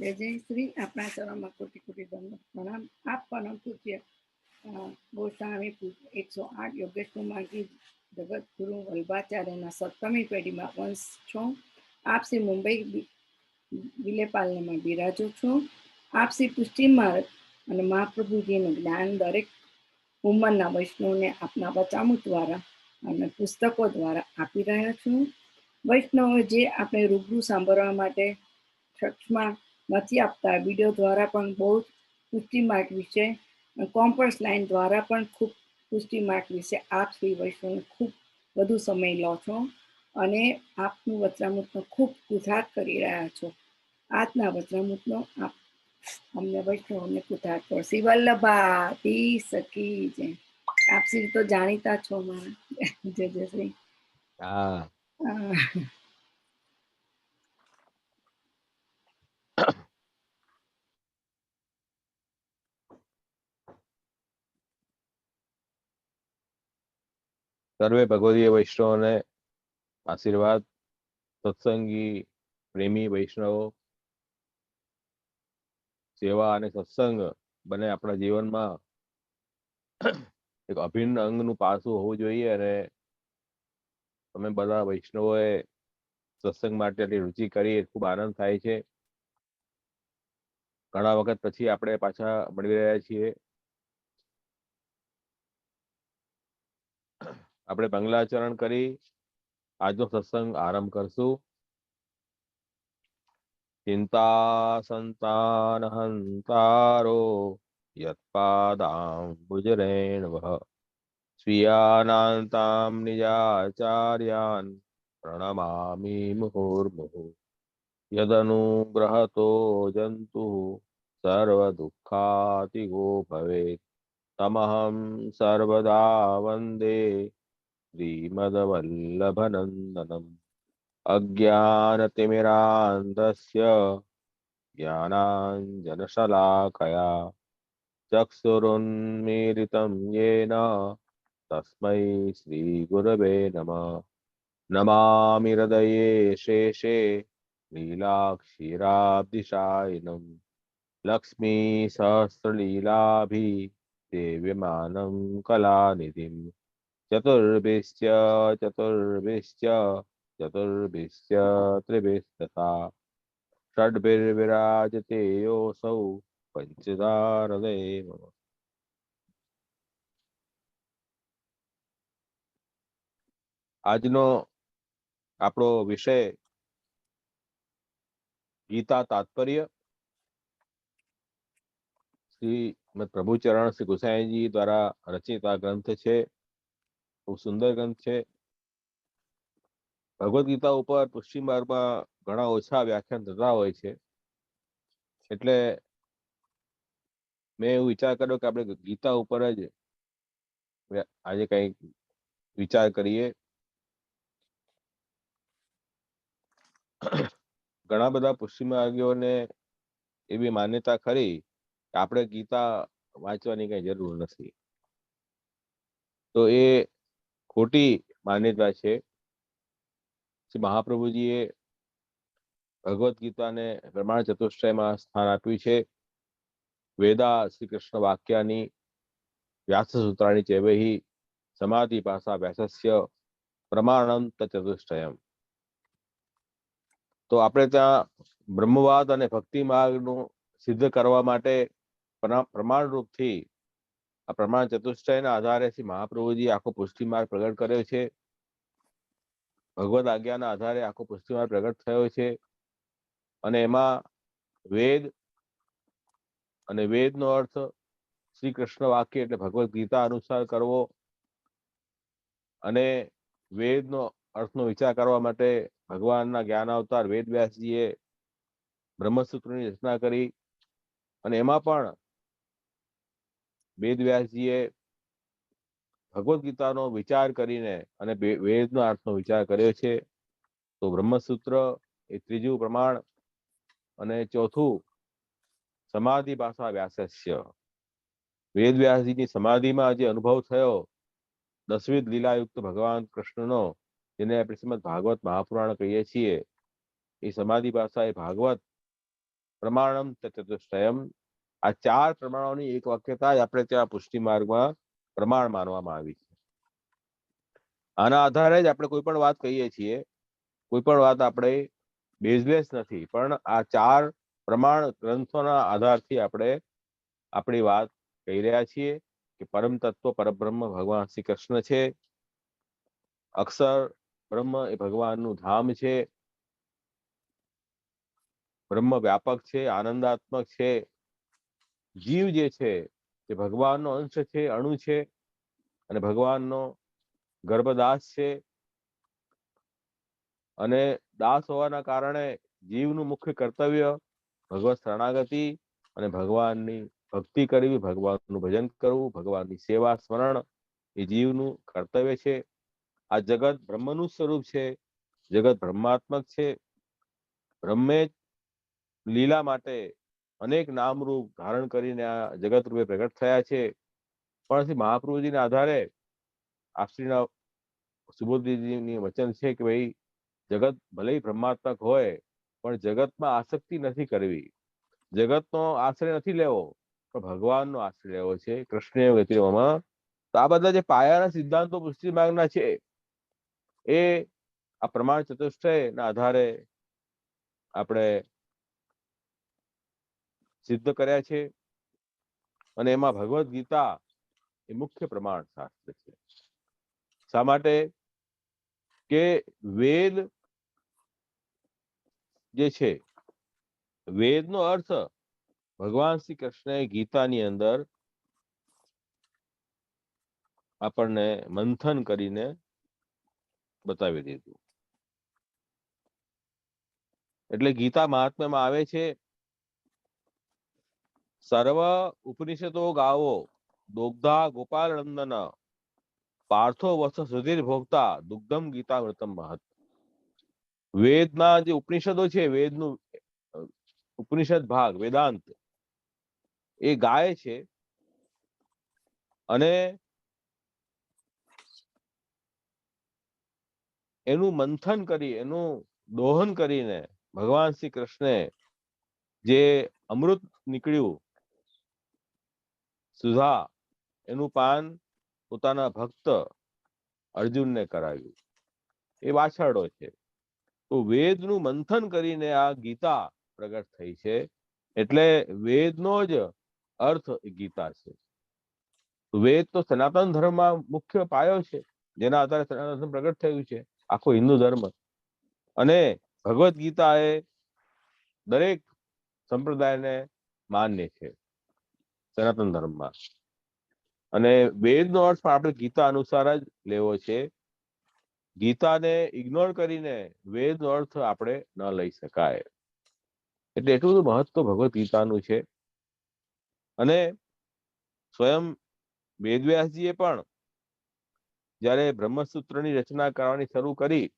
जय जय श्री अपना चरण में कोटि कोटि दंड प्रणाम। आप परम पूज्य गोस्वामी 108 योगेश कुमार जी जगत गुरु वल्लभाचार्य सप्तमी पेढ़ी में वंश छो। आप श्री मुंबई विलेपाल में बिराजो छो। आप श्री पुष्टि मार्ग और महाप्रभुजी ज्ञान दरेक उमरना वैष्णव ने अपना बचामू द्वारा और पुस्तकों द्वारा आपी रह्या छो। वैष्णव जे आपने रूबरू सांभळवा माटे सक्षमा નથી આપતા વિડીયો દ્વારા પણ બહુ પુષ્ટિ માર્ગ વિશે કોમ્પસ લાઈન દ્વારા પણ ખૂબ પુષ્ટિ માર્ગ વિશે આપ શ્રી વૈષ્ણવ ખૂબ વધુ સમય લો છો અને આપનું વચનામૃતનો ખૂબ કૃતાર્થ કરી રહ્યા છો। આજના વચનામૃતનો આપ અમને વૈષ્ણવને કૃતાર્થ કરો। શ્રી વલ્લભા તી સકી જય। આપ શ્રી તો જાણીતા છો મારા। જય જય શ્રી। सर्वे भगवदीय वैष्णव ने आशीर्वाद। सत्संगी प्रेमी वैष्णव सेवा અને સત્સંગ બને આપણા જીવનમાં એક અભિન્ન અંગનું પાસું હોવું જોઈએ અને તમે બધા વૈષ્ણવોએ સત્સંગ માટે રુચિ કરી ખૂબ આનંદ થાય છે। ઘણા વખત પછી આપણે પાછા મળી રહ્યા છીએ। આપણે મંગલાચરણ કરી આજનો સત્સંગ આરંભ કરશું। चिंता संतान हंतारो यत्पादाम्बुजरेणवः स्वीयानान्तां निजाचार्यान् प्रणमामि मुहुर्मुहुः। यदनुग्रहतो जन्तुः सर्वदुःखातिगो भवेत् तमहं सर्वदा वन्दे श्रीमद्वल्लभनन्दनम्। अज्ञानतिमिरान्धस्य ज्ञानाञ्जनशलाकया चक्षुरुन्मीलितं येन तस्मै श्रीगुरवे नमः। नमामि हृदये शेषे लीलाक्षीराब्धिशायिनम् लक्ष्मीसहस्रलीलाभिः सेव्यमानं कलानिधिम्। चतुर्भिश्च चतुर्भिश्च त्रिभिस्तथा षड्भिर्विराजते योऽसौ पंचधा हृदये मम। આજનો આપણો વિષય ગીતા તાત્પર્ય શ્રી પ્રભુચરણ શ્રી ગુસાઈજી દ્વારા રચિત આ ગ્રંથ છે। ખૂબ સુંદર ગ્રંથ છે। ભગવદ્ ગીતા ઉપર પુષ્ટિ માર્ગમાં ઘણા ઓછા વ્યાખ્યાન થતા હોય છે, એટલે મેં એવું વિચાર કર્યો કે આપણે ગીતા ઉપર જ આજે કંઈક વિચાર કરીએ। ઘણા બધા પુષ્ટિ માર્ગીઓને એવી માન્યતા ખરી કે આપણે ગીતા વાંચવાની કઈ જરૂર નથી, તો એ ખોટી માન્યતા છે। શ્રી મહાપ્રભુજીએ ભગવદ્ ગીતાને પ્રમાણ ચતુષ્ટયમાં સ્થાન આપ્યું છે। વેદા શ્રી કૃષ્ણ વાક્યાની વ્યાસસૂત્રાણી ચેવૈ સમાધિ ભાષા વ્યાસસ્ય પ્રમાણમ તચતુષ્ટયમ। તો આપણે ત્યાં બ્રહ્મવાદ અને ભક્તિ માર્ગનું સિદ્ધ કરવા માટે પ્રમાણરૂપથી આ પ્રમાણ ચતુષ્ટયના આધારે શ્રી મહાપ્રભુજી આખો પુષ્ટિ માર્ગ પ્રગટ કર્યો છે। ભગવદ આજ્ઞાના આધારે આખો પુષ્ટિ માર્ગ પ્રગટ થયો છે અને એમાં વેદ અને વેદનો અર્થ શ્રી કૃષ્ણ વાક્ય એટલે ભગવદ ગીતા અનુસાર કરવો અને વેદનો અર્થનો વિચાર કરવા માટે ભગવાનના જ્ઞાન અવતાર વેદ વ્યાસજીએ બ્રહ્મસૂત્રની રચના કરી અને એમાં પણ વેદ વ્યાસજીએ ભગવદ ગીતાનો વિચાર કરીને અને વેદનો અર્થનો વિચાર કર્યો છે। તો બ્રહ્મસૂત્ર એ ત્રીજું પ્રમાણ અને ચોથું સમાધિ ભાષા વ્યાસસ્ય। વેદ વ્યાસજીની સમાધિમાં જે અનુભવ થયો દસવિધ લીલાયુક્ત ભગવાન કૃષ્ણનો, જેને આપણે શ્રીમદ ભાગવત મહાપુરાણ કહીએ છીએ, એ સમાધિ ભાષા એ ભાગવત પ્રમાણમ ચતુષ્ટયમ, આ 4 પ્રમાણોની એક વાક્યતા જ આપણે ત્યાં પુષ્ટિ માર્ગમાં પ્રમાણ માનવામાં આવી છે. આના આધારે જ આપણે કોઈ પણ વાત કહીએ છીએ. કોઈ પણ વાત આપણે બેઝલેસ નથી, પણ આ 4 પ્રમાણ ગ્રંથોના આધારથી આપણે આપણી વાત કહી રહ્યા છીએ કે પરમ તત્વ પરબ્રહ્મ ભગવાન શ્રી કૃષ્ણ છે. અક્ષર બ્રહ્મ એ ભગવાનનું ધામ છે. બ્રહ્મ વ્યાપક છે, આનંદાત્મક છે. જીવ જે છે તે ભગવાનનો અંશ છે, અણુ છે, અને ભગવાનનો ગર્ભદાસ છે. અને દાસ હોવાના કારણે જીવનું મુખ્ય કર્તવ્ય ભગવત શરણાગતિ અને ભગવાનની ભક્તિ કરવી, ભગવાનનું ભજન કરવું, ભગવાનની સેવા સ્મરણ એ જીવનું કર્તવ્ય છે. આ જગત બ્રહ્મનું સ્વરૂપ છે, જગત બ્રહ્માત્મક છે. બ્રહ્મે લીલા માટે અનેક નામરૂપ ધારણ કરીને આ જગત રૂપે પ્રગટ થયા છે. પણ શ્રી મહાપ્રભુજીના આધારે આપશ્રીના સુબોધજીની વચન છે કે ભાઈ જગત ભલે બ્રહ્માત્મક હોય પણ જગતમાં આસક્તિ નથી કરવી, જગતનો આશ્રય નથી લેવો, પણ ભગવાનનો આશ્રય લેવો છે. કૃષ્ણ ગતિમાં તો આ બધા જે પાયાના સિદ્ધાંતો પુષ્ટિ માર્ગના છે એ આ પ્રમાણ ચતુષ્ટયના આધારે આપણે સિદ્ધ કર્યા છે. અને એમાં ભગવદ્ ગીતા એ મુખ્ય પ્રમાણ શાસ્ત્ર છે. શા માટે? કે વેદ જે છે, વેદનો અર્થ ભગવાન શ્રી કૃષ્ણએ ગીતાની અંદર આપણને મંથન કરીને બતાવી દીધું. એટલે ગીતા મહાત્મ્યમાં આવે છે, સર્વ ઉપનિષદો ગાવો દોગ્ધા ગોપાલ નંદન પાર્થો વત્સ સુધીર ભોગતા દુગ્ધમ ગીતામૃતમ મહત. વેદના જે ઉપનિષદો છે, વેદનું ઉપનિષદ ભાગ વેદાંત એ ગાય છે અને એનું મંથન કરી, એનું દોહન કરીને ભગવાન શ્રી કૃષ્ણે જે અમૃત નીકળ્યું સુધા, એનું પાન પોતાના ભક્ત અર્જુનને કરાવ્યું. એ વાછરડો છે. તો વેદનું મંથન કરીને આ ગીતા પ્રગટ થઈ છે. એટલે વેદનો જ અર્થ ગીતા છે. વેદ તો સનાતન ધર્મમાં મુખ્ય પાયો છે, જેના આધારે સનાતન ધર્મ પ્રગટ થયું છે, આખો હિન્દુ ધર્મ. અને ભગવદ્ ગીતા એ દરેક સંપ્રદાયને માન્ય છે સનાતન ધર્મમાં. અને વેદનો અર્થ પણ આપણે ગીતા અનુસાર જ લેવો છે. ગીતાને ઇગ્નોર કરીને વેદનો અર્થ આપણે ન લઈ શકાય. એટલે એટલું બધું મહત્વ ભગવદ્ ગીતાનું છે. અને સ્વયં વેદવ્યાસજીએ પણ જ્યારે બ્રહ્મસૂત્રની રચના કરવાની શરૂ કરી,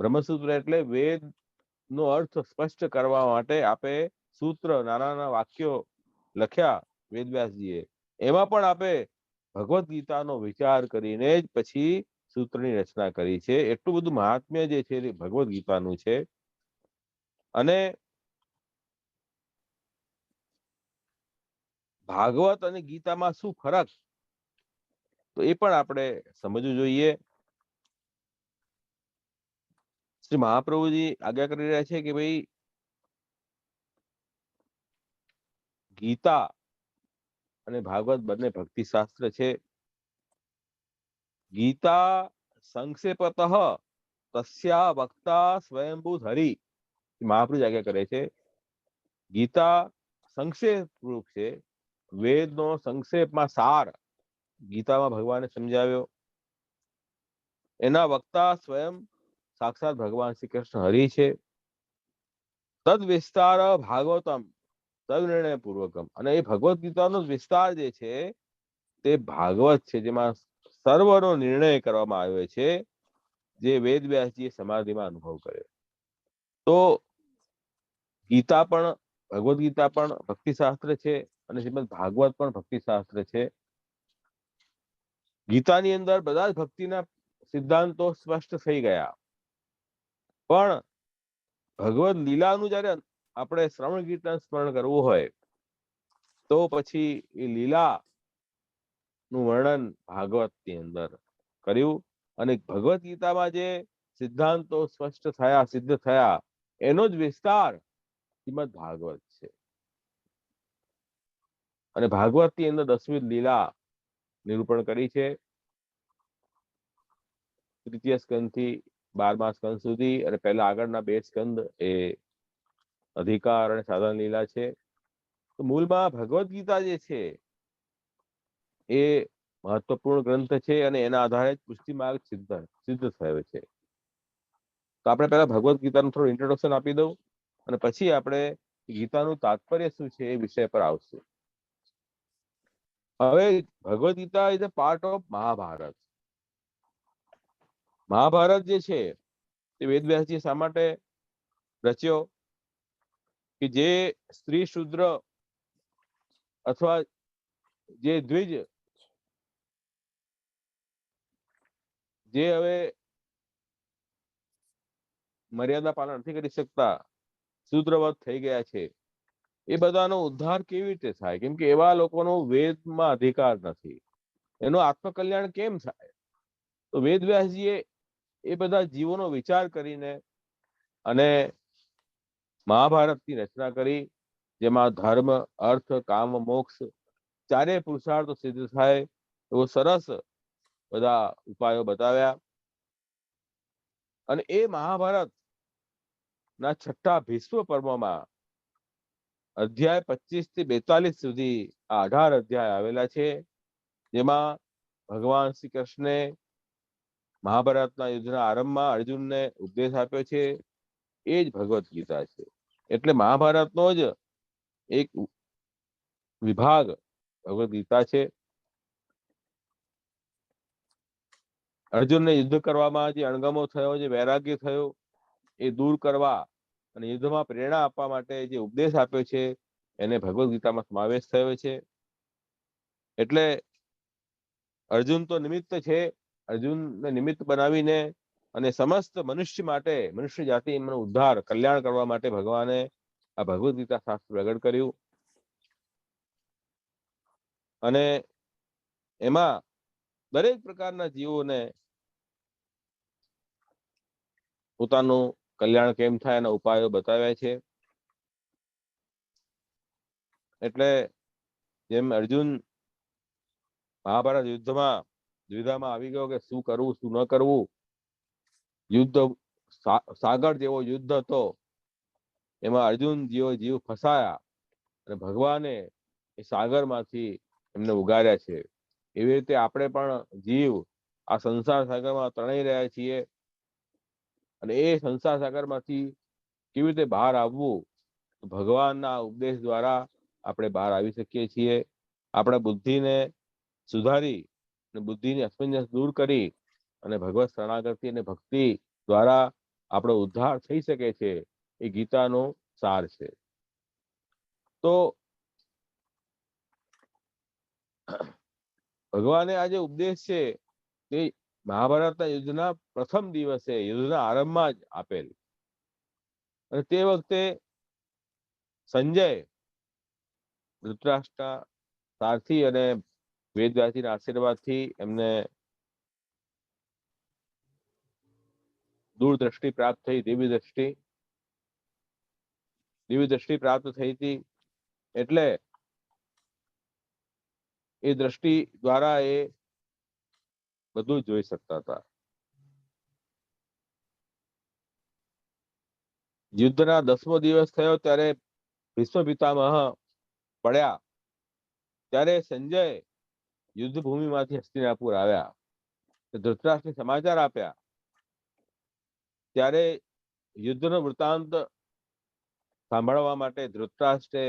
બ્રહ્મસૂત્ર એટલે વેદનો અર્થ સ્પષ્ટ કરવા માટે આપે સૂત્ર, નાના નાના વાક્યો લખ્યા વેદવ્યાસજીએ. એમાં પણ આપે ભગવદ્ ગીતાનો વિચાર કરીને જ પછી સૂત્રની રચના કરી છે. એટલું બધું મહાત્મ્ય જે છે ભગવદ્ ગીતાનું છે. અને ભાગવત અને ગીતામાં શું ફરક, તો એ પણ આપણે સમજવું જોઈએ. શ્રી મહાપ્રભુજી આજ્ઞા કરી રહ્યા છે કે ભાઈ ગીતા અને ભાગવત બંને ભક્તિ શાસ્ત્ર છે. ગીતા સંક્ષેપતઃ તસ્યા વક્તા સ્વયંભૂ હરિ. મહાપ્રભુ આજ્ઞા કરે છે ગીતા સંક્ષેપ રૂપ છે, વેદનો સંક્ષેપમાં સાર ગીતામાં ભગવાને સમજાવ્યો. એના વક્તા સ્વયં સાક્ષાત ભગવાન શ્રી કૃષ્ણ હરિ છે. તદ વિસ્તાર ભાગવતમ તદ નિર્ણય પૂર્વકમ. અને એ ભગવદ્ ગીતાનો વિસ્તાર જે છે તે ભાગવત છે, જેમાં સર્વનો નિર્ણય કરવામાં આવ્યો છે, જે વેદવ્યાસજીએ સમાધિમાં અનુભવ કર્યો. તો ગીતા પણ, ભગવદ્ ગીતા પણ ભક્તિશાસ્ત્ર છે અને શ્રીમદ ભાગવત પણ ભક્તિશાસ્ત્ર છે. ગીતાની અંદર બધા જ ભક્તિના સિદ્ધાંતો સ્પષ્ટ થઈ ગયા, પણ ભગવદ લીલાનું જયારે આપણે શ્રવણ કીર્તન સ્મરણ કરવું હોય તો પછી એ લીલા નું વર્ણન ભાગવતની અંદર કર્યું, અને ભગવદ ગીતામાં જે સિદ્ધાંતો સ્પષ્ટ થયા, સિદ્ધ થયા, એનો જ વિસ્તાર શ્રીમદ ભાગવત છે. અને ભાગવતની અંદર 10મી લીલા નિરૂપણ કરી છે, તૃતીય સ્કંદ થી 12મા સ્કંદ સુધી, અને પહેલા આગળના 2 સ્કંદ એ અધિકાર અને સાધન લીલા છે. તો મૂળમાં ભગવદ ગીતા જે છે એ મહત્વપૂર્ણ ગ્રંથ છે, અને એના આધારે જ પુષ્ટિ માર્ગ સિદ્ધ થયો છે. તો આપણે પહેલા ભગવદ ગીતાનું થોડું ઇન્ટ્રોડક્શન આપી દઉં, અને પછી આપણે ગીતાનું તાત્પર્ય શું છે એ વિષય પર આવશું. હવે Bhagavad Gita is a part of Mahabharata. Mahabharata જે છે તે વેદવ્યાસજી શા માટે રચ્યો? કે જે સ્ત્રી શૂદ્ર અથવા જે દ્વિજ, જે હવે મર્યાદા પાલન નથી કરી શકતા, શૂદ્રવત થઈ ગયા છે, એ બધાનો ઉદ્ધાર કેવી રીતે થાય? કેમ કે એવા લોકોનો વેદમાં અધિકાર નથી, એનો આત્મકલ્યાણ કેમ થાય? તો વેદવ્યાસજીએ એ બધા જીવોનો વિચાર કરીને અને મહાભારતની રચના કરી, જેમાં ધર્મ, અર્થ, કામ, મોક્ષ ચારેય પુરુષાર્થો સિદ્ધ થાય એવો સરસ બધા ઉપાયો બતાવ્યા. અને એ મહાભારત ના 6ઠ્ઠા ભીષ્મ પર્વમાં અધ્યાય 25 થી 42 સુધી આ 18 અધ્યાય આવેલા છે, જેમાં ભગવાન શ્રી કૃષ્ણે મહાભારતના યુદ્ધના આરંભમાં અર્જુનને ઉપદેશ આપ્યો છે. એ જ ભગવદ ગીતા છે. એટલે મહાભારતનો જ એક વિભાગ ભગવદ ગીતા છે. અર્જુનને યુદ્ધ કરવામાં જે અણગમો થયો, જે વૈરાગ્ય થયો, એ દૂર કરવા અને યુદ્ધમાં પ્રેરણા આપવા માટે જે ઉપદેશ આપ્યો છે એને ભગવદ ગીતામાં સમાવેશ થયો છે. એટલે અર્જુન તો નિમિત્ત છે, અર્જુનને નિમિત્ત બનાવીને અને સમસ્ત મનુષ્ય માટે, મનુષ્ય જાતિનો ઉદ્ધાર, કલ્યાણ કરવા માટે ભગવાને આ ભગવદ ગીતા શાસ્ત્ર પ્રગટ કર્યું. અને એમાં દરેક પ્રકારના જીવોને પોતાનું કલ્યાણ કેમ થાય એના ઉપાયો બતાવ્યા છે. એટલે જેમ અર્જુન મહાભારત યુદ્ધમાં દ્વિધામાં આવી ગયો કે શું કરવું શું ન કરવું, યુદ્ધ સાગર જેવો યુદ્ધ હતો, એમાં અર્જુન જેવો જીવ ફસાયા અને ભગવાને એ સાગરમાંથી એમને ઉગાર્યા છે. એવી રીતે આપણે પણ જીવ આ સંસાર સાગરમાં તણાઈ રહ્યા છીએ, અને એ સંસાર સાગરમાંથી કેવી રીતે બહાર આવવું, ભગવાનના ઉપદેશ દ્વારા આપણે બહાર આવી શકીએ છીએ. આપણા બુદ્ધિને સુધારી અને બુદ્ધિની અસમંજસ દૂર કરી અને ભગવત શરણાગતિ અને ભક્તિ દ્વારા આપણો ઉદ્ધાર થઈ શકે છે. એ ગીતાનો સાર છે. તો ભગવાને આ જે ઉપદેશ છે તે મહાભારતના યુદ્ધના પ્રથમ દિવસે, યુદ્ધના આરંભમાં જ આપેલ. અને તે વખતે સંજય ધૃતરાષ્ટ્ર સારથી અને વેદવ્યાસજીના આશીર્વાદથી એમને દૂરદ્રષ્ટિ પ્રાપ્ત થઈ, દિવ્ય દ્રષ્ટિ પ્રાપ્ત થઈ હતી. એટલે એ દ્રષ્ટિ દ્વારા એ બધું જોઈ શકતા હતા. યુદ્ધના 10મો દિવસ થયો ત્યારે ભીષ્મ પિતામહ પડ્યા. ત્યારે સંજય યુદ્ધ ભૂમિમાંથી હસ્તિનાપુર આવ્યા, ધૃતરાષ્ટ્રને સમાચાર આપ્યા. ત્યારે યુદ્ધનો વૃત્તાંત સાંભળવા માટે ધૃતરાષ્ટ્રે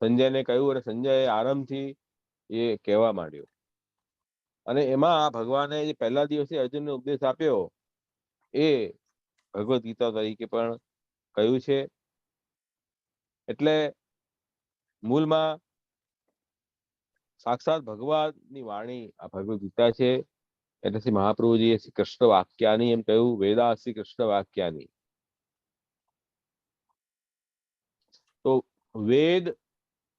સંજયને કહ્યું, અને સંજયે આરામથી એ કહેવા માંડ્યો. અને એમાં ભગવાને જે પહેલા દિવસે અર્જુનને ઉપદેશ આપ્યો એ ભગવદ ગીતા તરીકે પણ કહ્યું છે. એટલે મૂળમાં સાક્ષાત ભગવાનની વાણી આ ભગવદ ગીતા છે. એટલે શ્રી મહાપ્રભુજીએ શ્રી કૃષ્ણ વાક્યાની એમ કહ્યું, વેદા શ્રી કૃષ્ણ વાક્યાની. તો વેદ,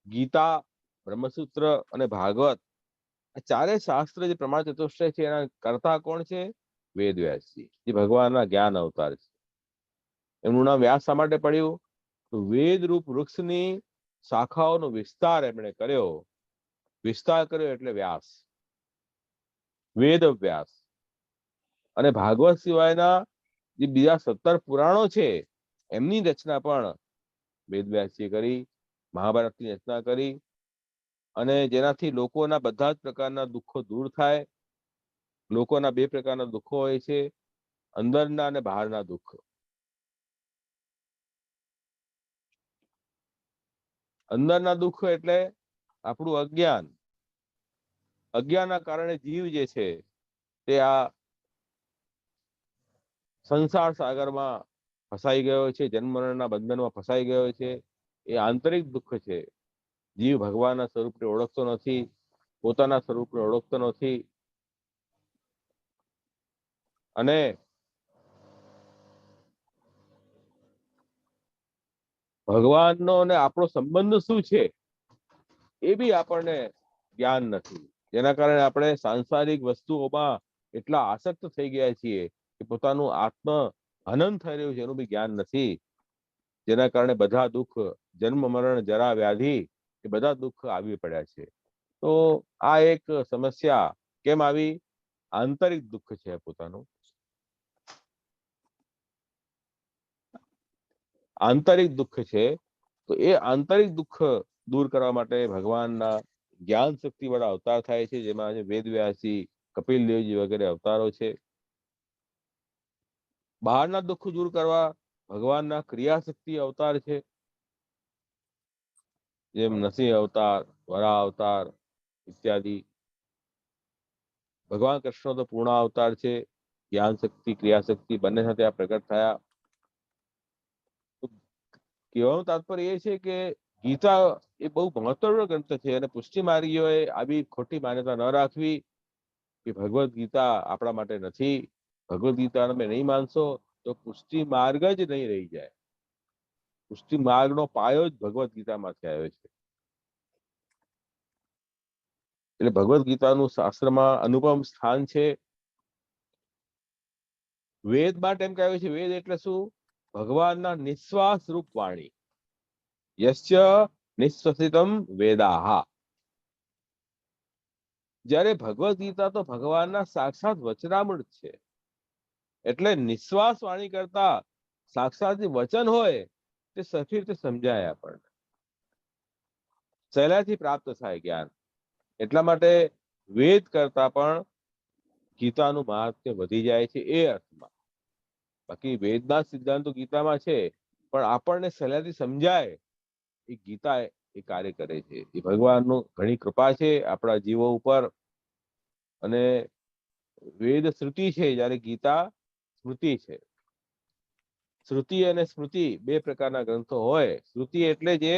ગીતા, બ્રહ્મસૂત્ર અને ભાગવત આ ચારેય શાસ્ત્ર જે પ્રમાણ ચતુષ્ટય છે એના કરતા કોણ છે? વેદ વ્યાસજી, જે ભગવાનના જ્ઞાન અવતાર છે. એમનું નામ વ્યાસ શા માટે પડ્યું? તો વેદ રૂપ વૃક્ષની શાખાઓનો વિસ્તાર એમણે કર્યો. વિસ્તાર કર્યો એટલે વ્યાસ, વેદ વ્યાસ. અને ભાગવત સિવાયના જે બીજા 17 પુરાણો છે એમની રચના પણ વેદ વ્યાસજીએ કરી. મહાભારતની રચના કરી, અને જેનાથી લોકોના બધા જ પ્રકારના દુઃખો દૂર થાય. લોકોના 2 પ્રકારના દુઃખો હોય છે, અંદરના અને બહારના દુઃખ. અંદરના દુઃખ એટલે આપણું અજ્ઞાન. અજ્ઞાનના કારણે જીવ જે છે તે આ સંસાર સાગરમાં ફસાઈ ગયો છે, જન્મ મરણના બંધનમાં ફસાઈ ગયો છે. એ આંતરિક દુઃખ છે. જીવ ભગવાનના સ્વરૂપને ઓળખતો નથી, પોતાના સ્વરૂપને ઓળખતો નથી. અને ભગવાનનો અને આપણો સંબંધ શું છે એ બી આપણને જ્ઞાન નથી. જેના કારણે આપણે સાંસારિક વસ્તુઓમાં એટલા આસક્ત થઈ ગયા છીએ કે પોતાનું આત્મ હનન થઈ રહ્યું છે એનું બી જ્ઞાન નથી. જેના કારણે બધા દુઃખ, જન્મ મરણ જરા વ્યાધિ, એ બધા દુઃખ આવી પડ્યા છે. તો આ એક સમસ્યા કેમ આવી? આંતરિક દુઃખ છે પોતાનું. આંતરિક દુઃખ છે. તો એ આંતરિક દુઃખ દૂર કરવા માટે ભગવાનના જ્ઞાન શક્તિ વાળા અવતાર થાય છે, જેમાં વેદ વ્યાસજી, કપિલ દેવજી વગેરે અવતારો છે. બહારના દુઃખ દૂર કરવા ભગવાનના ક્રિયાશક્તિ અવતાર છે, જેમ નરસિંહ અવતાર, વરાહ અવતાર ઇત્યાદિ. ભગવાન કૃષ્ણ તો પૂર્ણ અવતાર છે. જ્ઞાન શક્તિ, ક્રિયાશક્તિ બંને સાથે આ પ્રગટ થયા. કહેવાનું તાત્પર્ય એ છે કે ગીતા એ બહુ મહત્વનો ગ્રંથ છે, અને પુષ્ટિ માર્ગીઓએ આવી ખોટી માન્યતા ન રાખવી કે ભગવદ્ ગીતા આપણા માટે નથી. ભગવદ્ ગીતા તમે નહીં માનશો તો પુષ્ટિ માર્ગ જ નહીં રહી જાય. પુષ્ટિ માર્ગનો પાયો જ ભગવદ્ ગીતામાંથી આવ્યો છે. એટલે ભગવદ્ ગીતાનું શાસ્ત્રમાં અનુપમ સ્થાન છે. વેદ માટે એમ કહેવાય છે, વેદ એટલે શું? ભગવાનના નિશ્વાસ રૂપ વાણી. યસ્ય નિશ્વસિતમ વેદાહ. જ્યારે ભગવદ્ ગીતા તો ભગવાનના સાક્ષાત વચનામૃત છે. એટલે નિશ્વાસ વાણી કરતા સાક્ષાત જે વચન હોય તે સરખી રીતે સમજાય, આપણને સહેલાઈથી પ્રાપ્ત થાય જ્ઞાન. એટલા માટે વેદ કરતા પણ ગીતાનું મહાત્મ્ય વધી જાય છે એ અર્થમાં. બાકી વેદના સિદ્ધાંતો ગીતામાં છે, પણ આપણને સહેલાઈથી સમજાય એ ગીતા એ કાર્ય કરે છે. એ ભગવાનનું ઘણી કૃપા છે આપણા જીવો ઉપર. અને વેદ શ્રુતિ છે, જ્યારે ગીતા સ્મૃતિ છે. શ્રુતિ અને સ્મૃતિ 2 પ્રકારના ગ્રંથો હોય. શ્રુતિ એટલે જે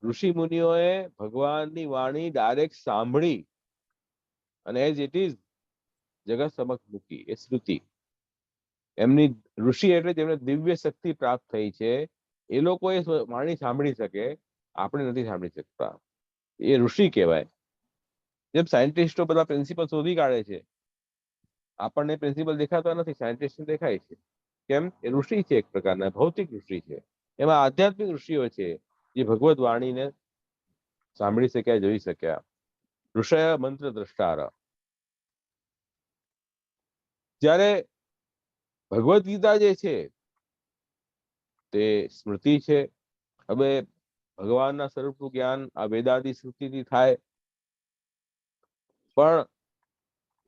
ઋષિ મુનિઓએ ભગવાનની વાણી ડાયરેક્ટ સાંભળી અને એઝ ઇટ ઇઝ જગત સમક્ષ મૂકી, એ શ્રુતિ. એમની ઋષિ એટલે જેમને દિવ્ય શક્તિ પ્રાપ્ત થઈ છે, એ લોકો એ વાણી સાંભળી શકે, આપણે નથી સાંભળી શકતા. એ ઋષિ કહેવાય. જેમ સાયન્ટિસ્ટો બધા પ્રિન્સિપલ શોધી કાઢે છે, આપણને પ્રિન્સિપલ દેખાતા નથી, સાયન્ટિસ્ટ દેખાય છે. કેમ? એ ઋષિ છે, એક પ્રકારના ભૌતિક ઋષિ છે. એમાં આધ્યાત્મિક ઋષિઓ છે જે ભગવદ વાણીને સાંભળી શક્યા, જોઈ શક્યા. ઋષય મંત્ર દ્રષ્ટાર. જ્યારે ભગવદ ગીતા જે છે તે સ્મૃતિ છે. હવે ભગવાનના સ્વરૂપનું જ્ઞાન આ વેદાદિ સ્મૃતિથી થાય. પણ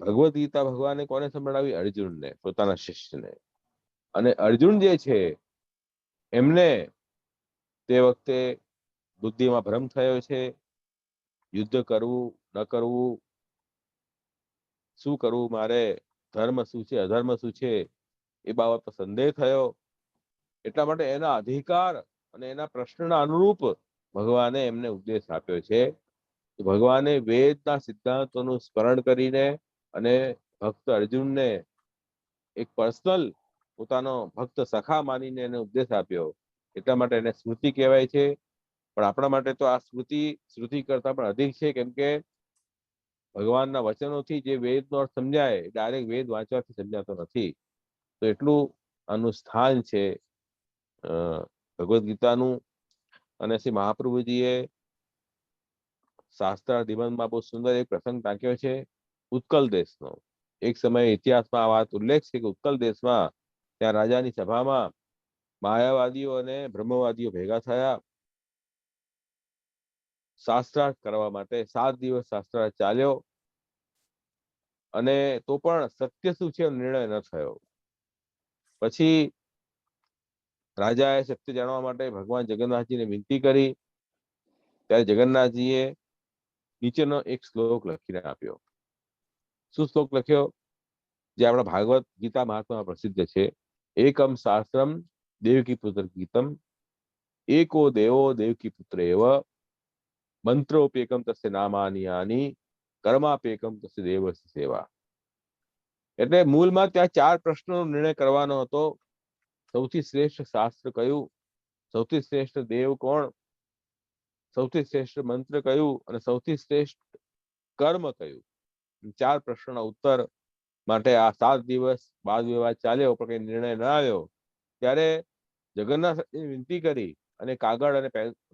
ભગવદ ગીતા ભગવાને કોને સંભળાવી? અર્જુનને, પોતાના શિષ્યને. અને અર્જુન જે છે એમને તે વખતે બુદ્ધિમાં ભ્રમ થયો છે. યુદ્ધ કરવું ન કરવું, શું કરવું મારે, ધર્મ શું છે, અધર્મ શું છે, એ બાબતનો સંદેહ થયો. એટલા માટે એના અધિકાર અને એના પ્રશ્નના અનુરૂપ ભગવાને એમને ઉપદેશ આપ્યો છે. ભગવાને વેદના સિદ્ધાંતોનું સ્મરણ કરીને અને ભક્ત અર્જુનને એક પર્સનલ પોતાનો ભક્ત સખા માનીને એને ઉપદેશ આપ્યો એટલા માટે એને સ્મૃતિ કહેવાય છે. પણ આપણા માટે તો આ શ્રુતિ કરતા પણ અધિક છે, કેમ કે ભગવાનના વચનોથી જે વેદનો અર્થ સમજાય, ડાયરેક્ટ વેદ વાંચવાથી સમજાતો નથી. તો એટલું આનું સ્થાન છે ભગવદ્ ગીતાનું. અને શ્રી મહાપ્રભુજીએ શાસ્ત્ર નિબંધમાં બહુ સુંદર એક પ્રસંગ ટાંક્યો છે ઉત્કલ દેશનો. એક સમયે ઇતિહાસમાં આ વાત ઉલ્લેખ છે કે ઉત્કલ દેશમાં ત્યાં રાજાની સભામાં માયાવાદીઓ અને બ્રહ્મવાદીઓ ભેગા થયા શાસ્ત્રાર્થ કરવા માટે. 7 દિવસ શાસ્ત્રાર્થ ચાલ્યો અને તો પણ સત્ય શું છે નિર્ણય ન થયો. પછી રાજાએ સત્ય જાણવા માટે ભગવાન જગન્નાથજીને વિનંતી કરી. ત્યારે જગન્નાથજીએ નીચેનો એક શ્લોક લખીને આપ્યો. શું શ્લોક લખ્યો? જે આપણા ભાગવત ગીતા મહાત્મામાં પ્રસિદ્ધ છે. એકમ શાસ્ત્રમ દેવકી પુત્ર ગીતમ, એકો દેવો દેવકી પુત્ર એવ, મંત્રોપેકમ તસ્ય નામાની આની, કર્માપેકમ તસ્ય દેવસ્ય સેવા. એટલે મૂળમાં ત્યાં 4 પ્રશ્નોનો નિર્ણય કરવાનો હતો. સૌથી શ્રેષ્ઠ શાસ્ત્ર કયું, સૌથી શ્રેષ્ઠ દેવ કોણ, સૌથી શ્રેષ્ઠ મંત્ર કયું અને સૌથી શ્રેષ્ઠ કર્મ કયું. 4 પ્રશ્નોના ઉત્તર માટે આ 7 દિવસ વાદ વિવાદ ચાલ્યો, પણ કઈ નિર્ણય ન આવ્યો. ત્યારે જગન્નાથ વિનંતી કરી અને કાગળ અને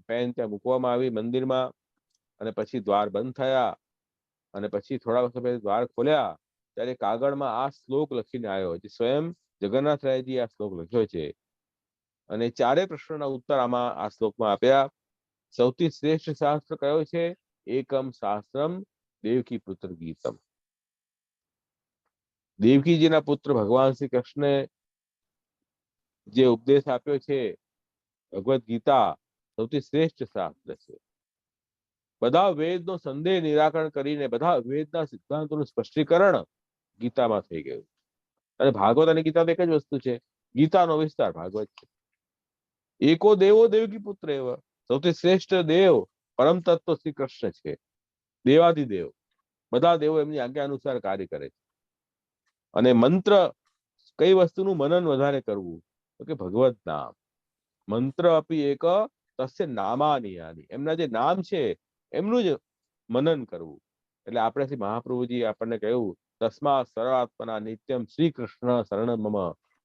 પેન ત્યાં મૂકવામાં આવી મંદિરમાં. અને પછી દ્વાર બંધ થયા અને પછી થોડા વર્ષ પછી દ્વાર ખોલ્યા ત્યારે કાગળમાં આ શ્લોક લખીને આવ્યો, જે સ્વયં જગન્નાથ રાયજી આ શ્લોક લખ્યો છે. અને 4 પ્રશ્નોના ઉત્તર આમાં આ શ્લોકમાં આપ્યા. સૌથી શ્રેષ્ઠ શાસ્ત્ર કયો છે? એકમ શાસ્ત્રમ દેવકી પુત્ર ગીતમ. દેવકીજીના પુત્ર ભગવાન શ્રી કૃષ્ણે જે ઉપદેશ આપ્યો છે ભગવદ્ ગીતા સૌથી શ્રેષ્ઠ શાસ્ત્ર છે. બધા વેદનો સંદેહ નિરાકરણ કરીને બધા વેદના સિદ્ધાંતોનું સ્પષ્ટીકરણ ગીતામાં થઈ ગયું. અને ભાગવત અને ગીતા તો એક જ વસ્તુ છે, ગીતાનો વિસ્તાર ભાગવત છે. એકો દેવો દેવકી પુત્ર એવ, સૌથી શ્રેષ્ઠ દેવ પરમ તત્વ શ્રી કૃષ્ણ છે. દેવાધિદેવ, બધા દેવો એમની આજ્ઞા અનુસાર કાર્ય કરે છે. અને મંત્ર, કઈ વસ્તુનું મનન વધારે કરવું? તો કે ભગવત નામ. મંત્ર અપી એક તસ્ય નામાની આની, એમના જે નામ છે એમનું જ મનન કરવું. એટલે આપણે શ્રી મહાપ્રભુજી આપણને કહ્યું, તસ્મા સર્વાત્મના નિત્યમ શ્રી કૃષ્ણ શરણ મમ,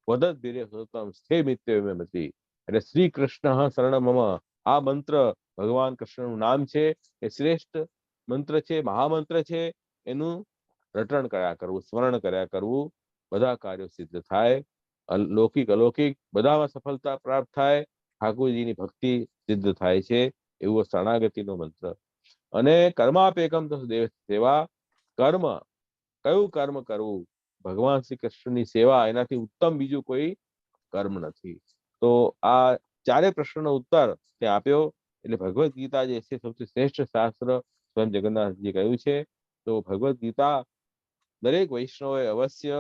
વદત ધીરે સતતમ સ્થે મિત્યમતિ. એટલે શ્રી કૃષ્ણ શરણ મમ, આ મંત્ર ભગવાન કૃષ્ણનું નામ છે. એ શ્રેષ્ઠ મંત્ર છે, મહામંત્ર છે. એનું રટણ કર્યા કરવું, સ્મરણ કર્યા કરવું, બધા કાર્યો સિદ્ધ થાય. લૌકિક અલૌકિક બધામાં સફળતા પ્રાપ્ત થાય. ઠાકોરજીની ભક્તિ સિદ્ધ થાય છે. એવો શરણાગતિનો મંત્ર. અને કર્માપેકમ તો દેવ સેવા. કર્મ, કયું કર્મ કરવું? ભગવાન શ્રી કૃષ્ણની સેવા, એનાથી ઉત્તમ બીજું કોઈ કર્મ નથી. તો આ 4 પ્રશ્નનો ઉત્તર તે આપ્યો. એટલે ભગવદ્ ગીતા જે છે સૌથી શ્રેષ્ઠ શાસ્ત્ર સ્વયં જગન્નાથજી કહ્યું છે. તો ભગવદ્ ગીતા દરેક વૈષ્ણવે અવશ્ય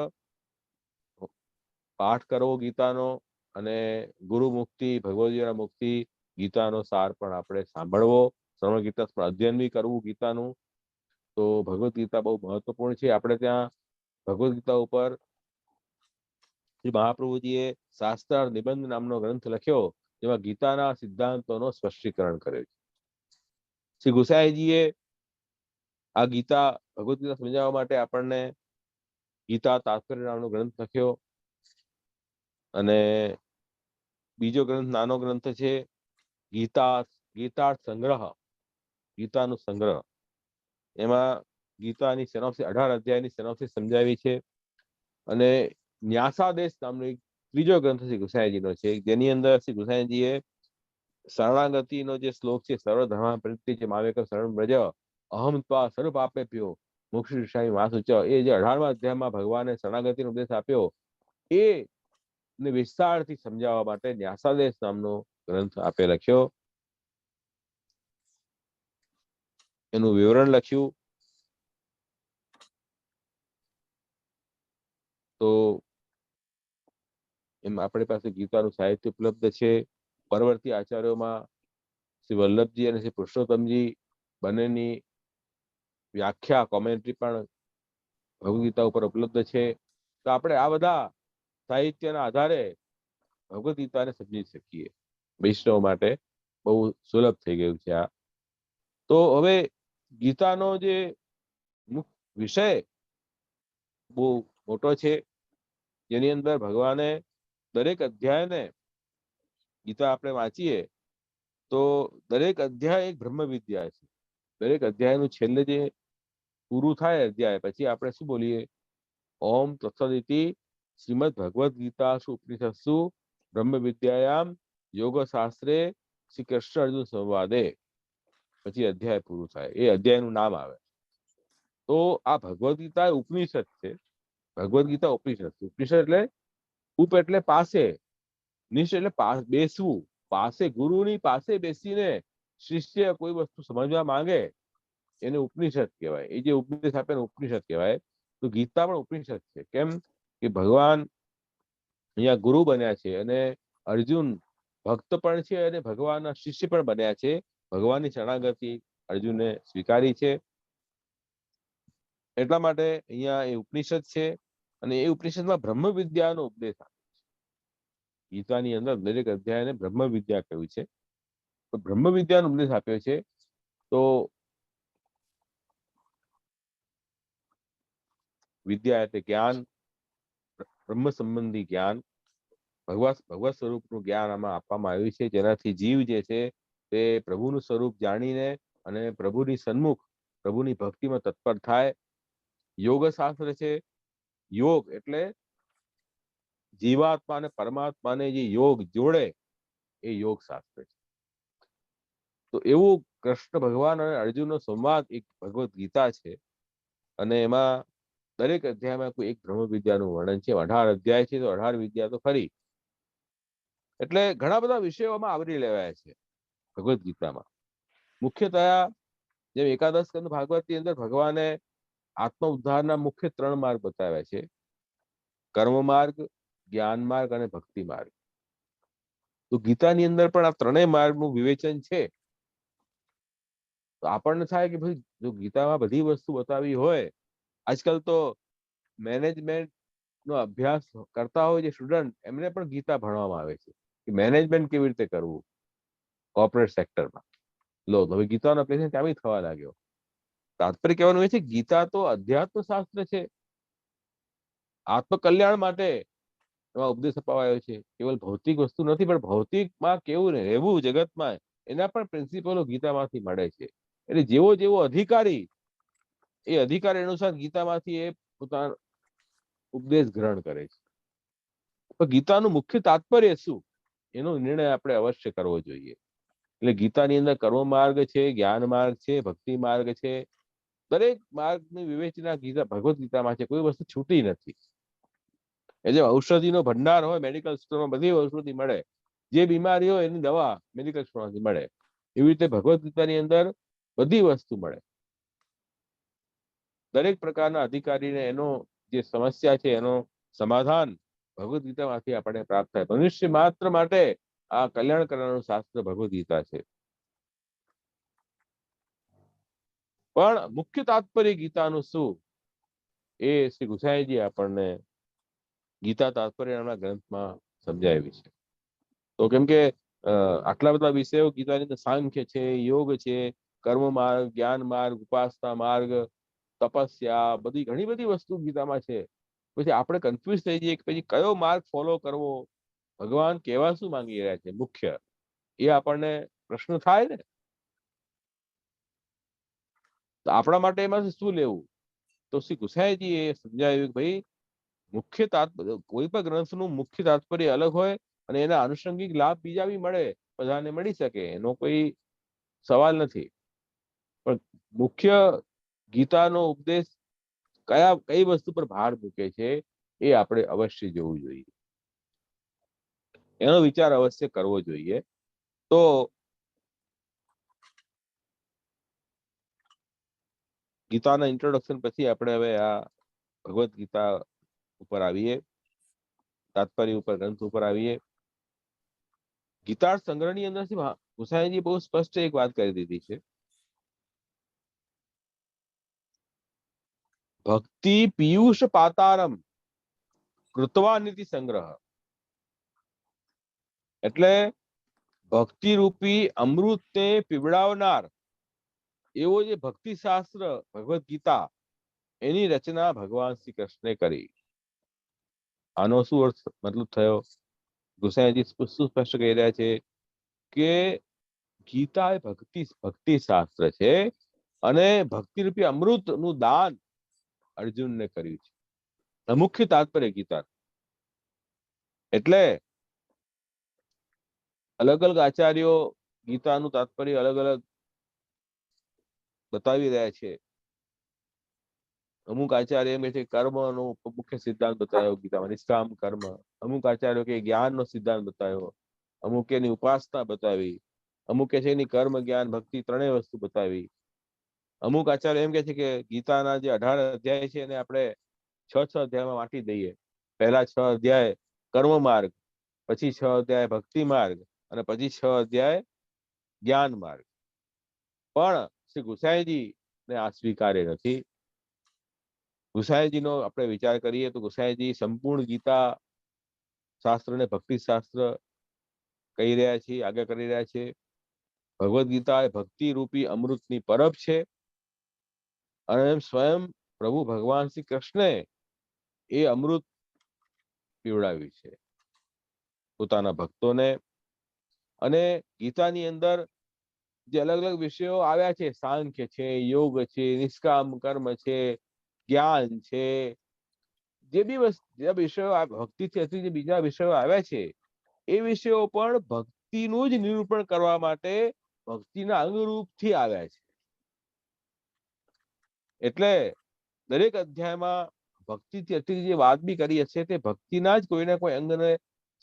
પાઠ કરવો ગીતાનો. અને ગુરુ મુક્તિ, ભગવદગીતા મુક્તિ, ગીતાનો સાર પણ આપણે સાંભળવો, શ્રવણ કીર્તન પણ અધ્યયન બી કરવું ગીતાનું. તો ભગવદ્ ગીતા બહુ મહત્વપૂર્ણ છે. આપણે ત્યાં ભગવદ્ ગીતા ઉપર શ્રી મહાપ્રભુજીએ શાસ્ત્ર નિબંધ નામનો ગ્રંથ લખ્યો, જેમાં ગીતાના સિદ્ધાંતોનો સ્પષ્ટીકરણ કર્યું છે. શ્રી ગુસાઈજીએ આ ગીતા ભગવદ્ ગીતા સમજાવવા માટે આપણને ગીતા તાત્પર્ય નામનો ગ્રંથ લખ્યો. અને બીજો ગ્રંથ નાનો ગ્રંથ છે ગીતાર્થ સંગ્રહ, ગીતાનું સંગ્રહ. એમાં ગીતાની સિનોપ્સિસ 18 અધ્યાયની સિનોપ્સિસ સમજાવી છે. અને ન્યાસાદેશ નામનો એક ત્રીજો ગ્રંથ શ્રી ગુસાઈજીનો છે, જેની અંદર શ્રી ગુસાઈજીએ શરણાગતિનો જે શ્લોક છે, સર્વ ધર્મ પરિત્યજ્ય મામેકં શરણં વ્રજ અહમ ત્વા સર્વ પાપેભ્યો મોક્ષયિષ્યામિ મા શુચઃ. એ જે 18મા અધ્યાયમાં ભગવાને શરણાગતિનો ઉપદેશ આપ્યો, એ ને વિસ્તારથી સમજાવવા માટે ન્યાસાદેશ નામનો ગ્રંથ આપે લખ્યો. એનું વિવરણ લખ્યું. તો એમ આપણી પાસે ગીતાનું સાહિત્ય ઉપલબ્ધ છે. પરવર્તી આચાર્યોમાં શ્રી વલ્લભજી અને શ્રી પુરુષોત્તમજી બંનેની વ્યાખ્યા, કોમેન્ટ્રી પણ ભગવદ ગીતા ઉપર ઉપલબ્ધ છે. તો આપણે આ બધા સાહિત્યના આધારે ભગવદ ગીતાને સમજી શકીએ. વૈષ્ણવ માટે બહુ સુલભ થઈ ગયું છે આ. તો હવે ગીતાનો જે વિષય બહુ મોટો છે, જેની અંદર ભગવાને દરેક અધ્યાયને, ગીતા આપણે વાંચીએ તો દરેક અધ્યાય એક બ્રહ્મ વિદ્યા છે. દરેક અધ્યાયનું છેલ્લે જે પૂરું થાય અધ્યાય પછી આપણે શું બોલીએ? ઓમ તત્સદિતિ શ્રીમદ ભગવદ્ ગીતાસુ ઉપનિષત્સુ બ્રહ્મ વિદ્યાયામ યોગ શાસ્ત્રે શ્રી કૃષ્ણ અર્જુન સંવાદે. પછી અધ્યાય પૂરું થાય, એ અધ્યાયનું નામ આવે. તો આ ભગવદ્ ગીતા ઉપનિષદ છે. ભગવદ્ ગીતા ઉપનિષદ. ઉપનિષદ એટલે ઉપ એટલે પાસે, નિષ એટલે બેસવું. પાસે, ગુરુની પાસે બેસીને શિષ્ય કોઈ વસ્તુ સમજવા માંગે એને ઉપનિષદ કહેવાય. એ જે ઉપદેશ આપે ને ઉપનિષદ કહેવાય. તો ગીતા પણ ઉપનિષદ છે. કેમ કે ભગવાન અહીંયા ગુરુ બન્યા છે અને અર્જુન ભક્ત પણ છે અને ભગવાનના શિષ્ય પણ બન્યા છે. ભગવાનની શરણાગતિ અર્જુને સ્વીકારી છે. એટલા માટે અહીંયા એ ઉપનિષદ છે અને એ ઉપનિષદમાં બ્રહ્મ વિદ્યાનો ઉપદેશ આપે છે. ગીતાની અંદર દરેક અધ્યાયને બ્રહ્મ વિદ્યા કહ્યું છે. તો બ્રહ્મ વિદ્યાનો ઉપદેશ આપ્યો છે. તો વિદ્યા એટલે જ્ઞાન, બ્રહ્મ સંબંધી જ્ઞાન, ભગવત સ્વરૂપનું જ્ઞાન આમાં આપવામાં આવ્યું છે, જેનાથી જીવ જે છે તે પ્રભુનું સ્વરૂપ જાણીને અને પ્રભુની સન્મુખ પ્રભુની ભક્તિમાં તત્પર થાય. યોગ શાસ્ત્ર છે. યોગ એટલે જીવાત્મા અને પરમાત્માને જે યોગ જોડે એ યોગ શાસ્ત્ર છે. તો એવું કૃષ્ણ ભગવાન અને અર્જુનનો સંવાદ એક ભગવદ્ ગીતા છે અને એમાં દરેક અધ્યાયમાં કોઈ એક બ્રહ્મ વિદ્યાનું વર્ણન છે. 18 અધ્યાય છે તો 18 વિદ્યા તો ખરી. એટલે ઘણા બધા વિષયોમાં આવરી લેવાયા છે ભગવદ્ ગીતામાં. મુખ્યતયા જેમ એકાદશ સ્કંદ ભાગવતની અંદર ભગવાને આત્મ ઉદ્ધારના મુખ્ય 3 માર્ગ બતાવ્યા છે: કર્મ માર્ગ, જ્ઞાન માર્ગ અને ભક્તિ માર્ગ. તો ગીતાની અંદર પણ આ ત્રણેય માર્ગનું વિવેચન છે. તો આપણને થાય કે ભાઈ જો ગીતામાં બધી વસ્તુ બતાવી હોય, આજકાલ તો મેનેજમેન્ટ નો અભ્યાસ કરતા હોય જે સ્ટુડન્ટ, એમને પણ ગીતા ભણવામાં આવે છે કે મેનેજમેન્ટ કેવી રીતે કરવું કોર્પોરેટ સેક્ટરમાં. લો હવે ગીતાનો અભ્યાસ ત્યાંથી થવા લાગ્યો. તાત્પર્ય કહેવાનું એ છે ગીતા તો અધ્યાત્મ શાસ્ત્ર છે. આત્મકલ્યાણ માટે એમાં ઉપદેશ અપાવાયો છે. કેવલ ભૌતિક વસ્તુ નથી, પણ ભૌતિકમાં કેવું રહેવું જગતમાં એના પણ પ્રિન્સિપલો ગીતામાંથી મળે છે. એટલે જેવો જેવો અધિકારી એ અધિકારી અનુસાર ગીતામાંથી એ પોતાનો ઉપદેશ ગ્રહણ કરે છે. તો ગીતાનું મુખ્ય તાત્પર્ય શું એનો નિર્ણય આપણે અવશ્ય કરવો જોઈએ. એટલે ગીતાની અંદર કર્મ માર્ગ છે, જ્ઞાન માર્ગ છે, ભક્તિ માર્ગ છે. દરેક માર્ગની વિવેચના ગીતા ભગવદ્ ગીતામાં છે. કોઈ વસ્તુ છૂટી નથી. એ જે ઔષધિનો ભંડાર હોય, મેડિકલ સ્ટોરમાં બધી ઔષધિ મળે. જે બીમારી હોય એની દવા મેડિકલ સ્ટોરમાંથી મળે. એવી રીતે ભગવદ્ ગીતાની અંદર બધી વસ્તુ મળે. દરેક પ્રકારના અધિકારીને એનો જે સમસ્યા છે એનો સમાધાન ભગવદ્ ગીતામાંથી આપણને પ્રાપ્ત થાય. મનુષ્ય માત્ર માટે આ કલ્યાણ કરનારું શાસ્ત્ર ભગવદ્ ગીતા છે. પણ મુખ્ય તાત્પર્ય ગીતાનું શું એ શ્રી ગુસાઈજી આપણને ગીતા તાત્પર્ય નામના ગ્રંથમાં સમજાવ્યું છે. તો કેમ કે આટલા બધા વિષયો ગીતાની અંદર સાંખ્ય છે, યોગ છે, કર્મ માર્ગ, જ્ઞાન માર્ગ, ઉપાસના માર્ગ, તપસ્યા, બધી ઘણી બધી વસ્તુ ગીતામાં છે. પછી આપણે કન્ફ્યુઝ થઈ જઈએ કે પછી કયો માર્ગ ફોલો કરવો, ભગવાન કેવા શું માંગી રહ્યા છે મુખ્ય, એ આપણને પ્રશ્ન થાય ને. તો આપણા માટે એમાં શું લેવું? તો શ્રી ગુસાઈજી એ સમજાવ્યું કે ભાઈ મુખ્ય તાત્પર્ય કોઈ પણ ગ્રંથનું મુખ્ય તાત્પર્ય અલગ હોય અને એના આનુષંગિક લાભ બીજા બી મળે, બધાને મળી શકે, એનો કોઈ સવાલ નથી. પણ મુખ્ય ગીતાનો ઉપદેશ કઈ વસ્તુ પર ભાર મૂકે છે એ આપણે અવશ્ય જોવું જોઈએ. એનો વિચાર અવશ્ય કરવો જોઈએ. તો ગીતાના ઇન્ટ્રોડક્શન પછી આપણે હવે આ ભગવદ્ ગીતા ઉપર આવીએ, તાત્પર્ય ઉપર, ગ્રંથ ઉપર આવીએ. ગીતા સંગ્રહની અંદર ગુસાઈજી બહુ સ્પષ્ટ એક વાત કરી દીધી છે. ભક્તિ પિયુષ પાતારમ કૃતવા નીતિ સંગ્રહ. એટલે ભક્તિ રૂપી અમૃતને પીવડાવનાર એવો જે ભક્તિ શાસ્ત્ર ભગવદ્ ગીતા એની રચના ભગવાન શ્રી કૃષ્ણે કરી. આનો શું અર્થ મતલબ થયો? ગુસાઈજી શું સ્પષ્ટ કહી રહ્યા છે કે ગીતા એ ભક્તિ શાસ્ત્ર છે અને ભક્તિ રૂપી અમૃત નું દાન અર્જુનને કર્યું છે. આ મુખ્ય તાત્પર્ય ગીતા. એટલે અલગ અલગ આચાર્યો ગીતાનું તાત્પર્ય અલગ અલગ બતાવી રહ્યા છે. અમુક આચાર્ય એમ છે કર્મનો મુખ્ય સિદ્ધાંત બતાવ્યો ગીતામાં, નિષ્કામ કર્મ. અમુક આચાર્યો કે જ્ઞાનનો સિદ્ધાંત બતાવ્યો, અમુક એની ઉપાસના બતાવી, અમુક કે છે એની કર્મ જ્ઞાન ભક્તિ ત્રણેય વસ્તુ બતાવી. અમુક આચાર્ય એમ કે છે કે ગીતાના જે 18 અધ્યાય છે એને આપણે 6 અધ્યાયમાં વાંટી દઈએ. પહેલા 6 અધ્યાય કર્મ માર્ગ, પછી 6 અધ્યાય ભક્તિ માર્ગ અને પછી 6 અધ્યાય જ્ઞાન માર્ગ. પણ શ્રી ગુસાઈજી ને આ સ્વીકાર્ય નથી. ગુસાઈજીનો આપણે વિચાર કરીએ તો ગુસાઈજી સંપૂર્ણ ગીતા શાસ્ત્રને ભક્તિ શાસ્ત્ર કહી રહ્યા છે, આગળ કરી રહ્યા છે. ભગવદ્ ગીતા એ ભક્તિ રૂપી અમૃતની પરબ છે અને સ્વયં પ્રભુ ભગવાન શ્રી કૃષ્ણે એ અમૃત પીવડાવ્યું છે પોતાના ભક્તોને. અને ગીતાની અંદર જે અલગ અલગ વિષયો આવ્યા છે, સાંખ્ય છે, યોગ છે, નિષ્કામ કર્મ છે, જ્ઞાન છે, જે બી વિષયો ભક્તિથી હતી જે બીજા વિષયો આવ્યા છે એ વિષયો પણ ભક્તિનું જ નિરૂપણ કરવા માટે ભક્તિના અંગરૂપથી આવ્યા છે. એટલે દરેક અધ્યાયમાં ભક્તિથી અતિ જે વાત બી કરી હશે તે ભક્તિના જ કોઈને કોઈ અંગને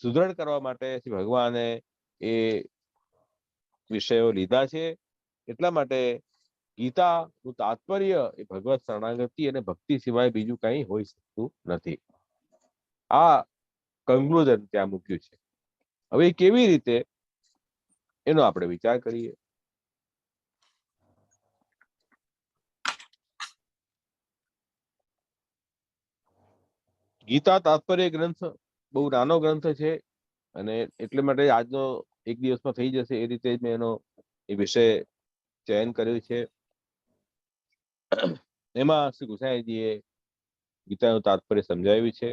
સુદૃઢ કરવા માટે શ્રી ભગવાને એ વિષયો લીધા છે. એટલા માટે ગીતાનું તાત્પર્ય એ ભગવત શરણાગતિ અને ભક્તિ સિવાય બીજું કંઈ હોઈ શકતું નથી. આ કન્ક્લુઝન ત્યાં મૂક્યું છે. હવે કેવી રીતે એનો આપણે વિચાર કરીએ. ગીતા તાત્પર્ય ગ્રંથ બહુ નાનો ગ્રંથ છે અને એટલે માટે આજનો એક દિવસમાં થઈ જશે એ રીતે જ મેં એનો એ વિષય ચયન કર્યું છે. એમાં શ્રી ગુસાઈજીએ ગીતાનું તાત્પર્ય સમજાવ્યું છે.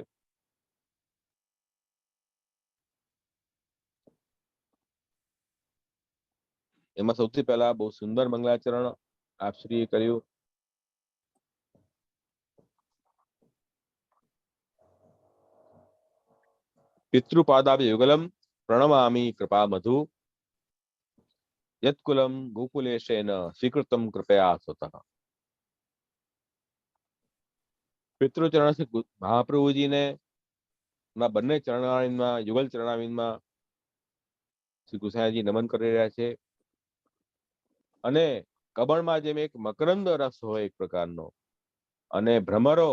એમાં સૌથી પહેલા બહુ સુંદર મંગલાચરણ આપશ્રીએ કર્યું. પિતૃપાદાભ યુગલમ પ્રણમામી કૃપા મધુ યત્કુલમ ગોકુલેશેન સ્વીકૃતમ કૃપયા સ્વતઃ. પિતૃચરણ શ્રી મહાપ્રભુજીને બંને ચરણાવીનમાં યુગલ ચરણાવીનમાં શ્રી ગુસાઈજી નમન કરી રહ્યા છે. અને કબળમાં જેમ એક મકરંદ રસ હોય એક પ્રકારનો અને ભ્રમરો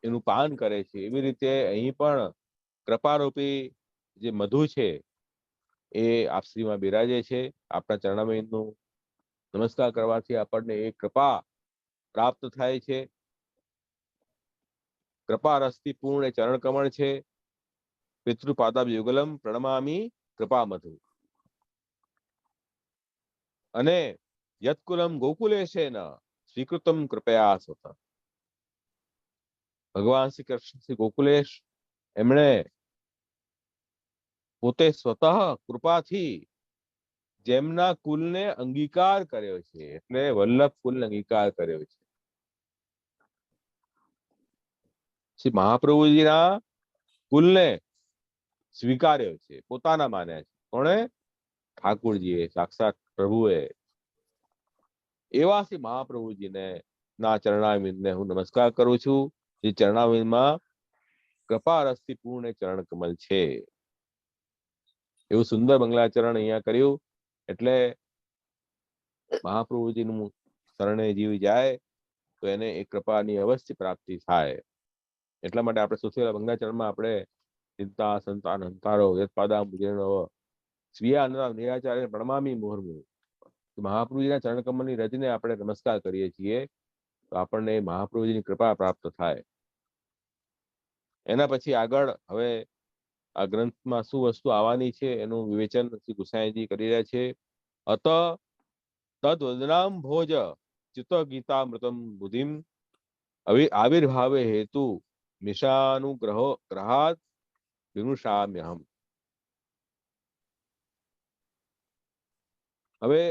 એનું પાન કરે છે એવી રીતે અહીં પણ કૃપારૂપી જે મધુ છે એ આપશ્રીમાં બિરાજે છે. આપણા ચરણામૃતનું નમસ્કાર કરવાથી આપણને એ કૃપા પ્રાપ્ત થાય છે. કૃપા રસથી પૂર્ણ એ ચરણ કમળ છે. પિતૃપાદાભ યુગલમ પ્રણમામી કૃપા મધુ. અને યત્કુલમ ગોકુલેશેન સ્વીકૃતમ કૃપયા સ્વતઃ. ભગવાન શ્રી કૃષ્ણ શ્રી ગોકુલેશ એમણે પોતે સ્વતઃ કૃપાથી જેમના કુલને અંગીકાર કર્યો છે, એટલે વલ્લભ કુલને અંગીકાર કર્યો છે. શ્રી મહાપ્રભુજીના કુલને સ્વીકાર્યો છે, પોતાના માન્યા છે. કોણે? ઠાકુરજીએ, સાક્ષાત પ્રભુએ. એવા શ્રી મહાપ્રભુજીને ના ચરણારવિંદને હું નમસ્કાર કરું છું. જે ચરણારવિંદમાં કૃપા રસથી પૂર્ણ ચરણ કમલ છે. એવું સુંદર મંગલાચરણ અહીંયા કર્યું. એટલે મહાપ્રભુજીનું શરણે જીવ જાય તો એને એ કૃપાની અવશ્ય પ્રાપ્તિ થાય. એટલા માટે આપણે સૌથી પહેલા મંગલાચરણમાં આપણે ચિંતા સંતાન હંતારો યત્પાદા મુજેણવ સ્વીયા નિરાચાર્ય પ્રણમામી મુહુર્મુહુ. મહાપ્રભુજીના ચરણકમળની રજને આપણે નમસ્કાર કરીએ છીએ તો આપણને મહાપ્રભુજીની કૃપા પ્રાપ્ત થાય. એના પછી આગળ હવે આ ગ્રંથમાં શું વસ્તુ આવવાની છે એનું વિવેચન શ્રી ગુસાઈજી કરી રહ્યા છે. અત તદ્વદનામ ભોજ ચિત્ત ગીતામૃતમ બુદ્ધિમ આવિર્ભાવે હેતુ મિશાનુગ્રહો ગ્રહાત વિમુષામ્યહમ. હવે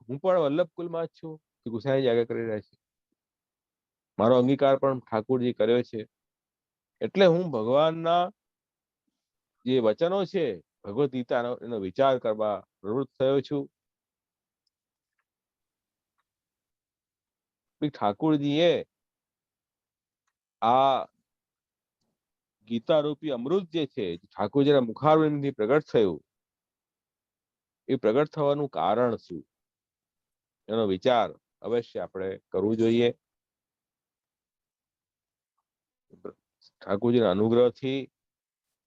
હું પણ વલ્લભ કુલમાં જ છું, શ્રી ગુસાઈજી આગળ કરી રહ્યા છે. મારો અંગીકાર પણ ઠાકુરજી કર્યો છે, એટલે હું ભગવાનના જે વચનો છે ભગવદ ગીતાનો એનો વિચાર કરવા પ્રવૃત્ત થયો છું. ઠાકુરજીએ આ ગીતા રૂપી અમૃત જે છે ઠાકોરજીના મુખારવિંદથી પ્રગટ થયું, એ પ્રગટ થવાનું કારણ શું એનો વિચાર અવશ્ય આપણે કરવું જોઈએ. ઠાકોરજીના અનુગ્રહથી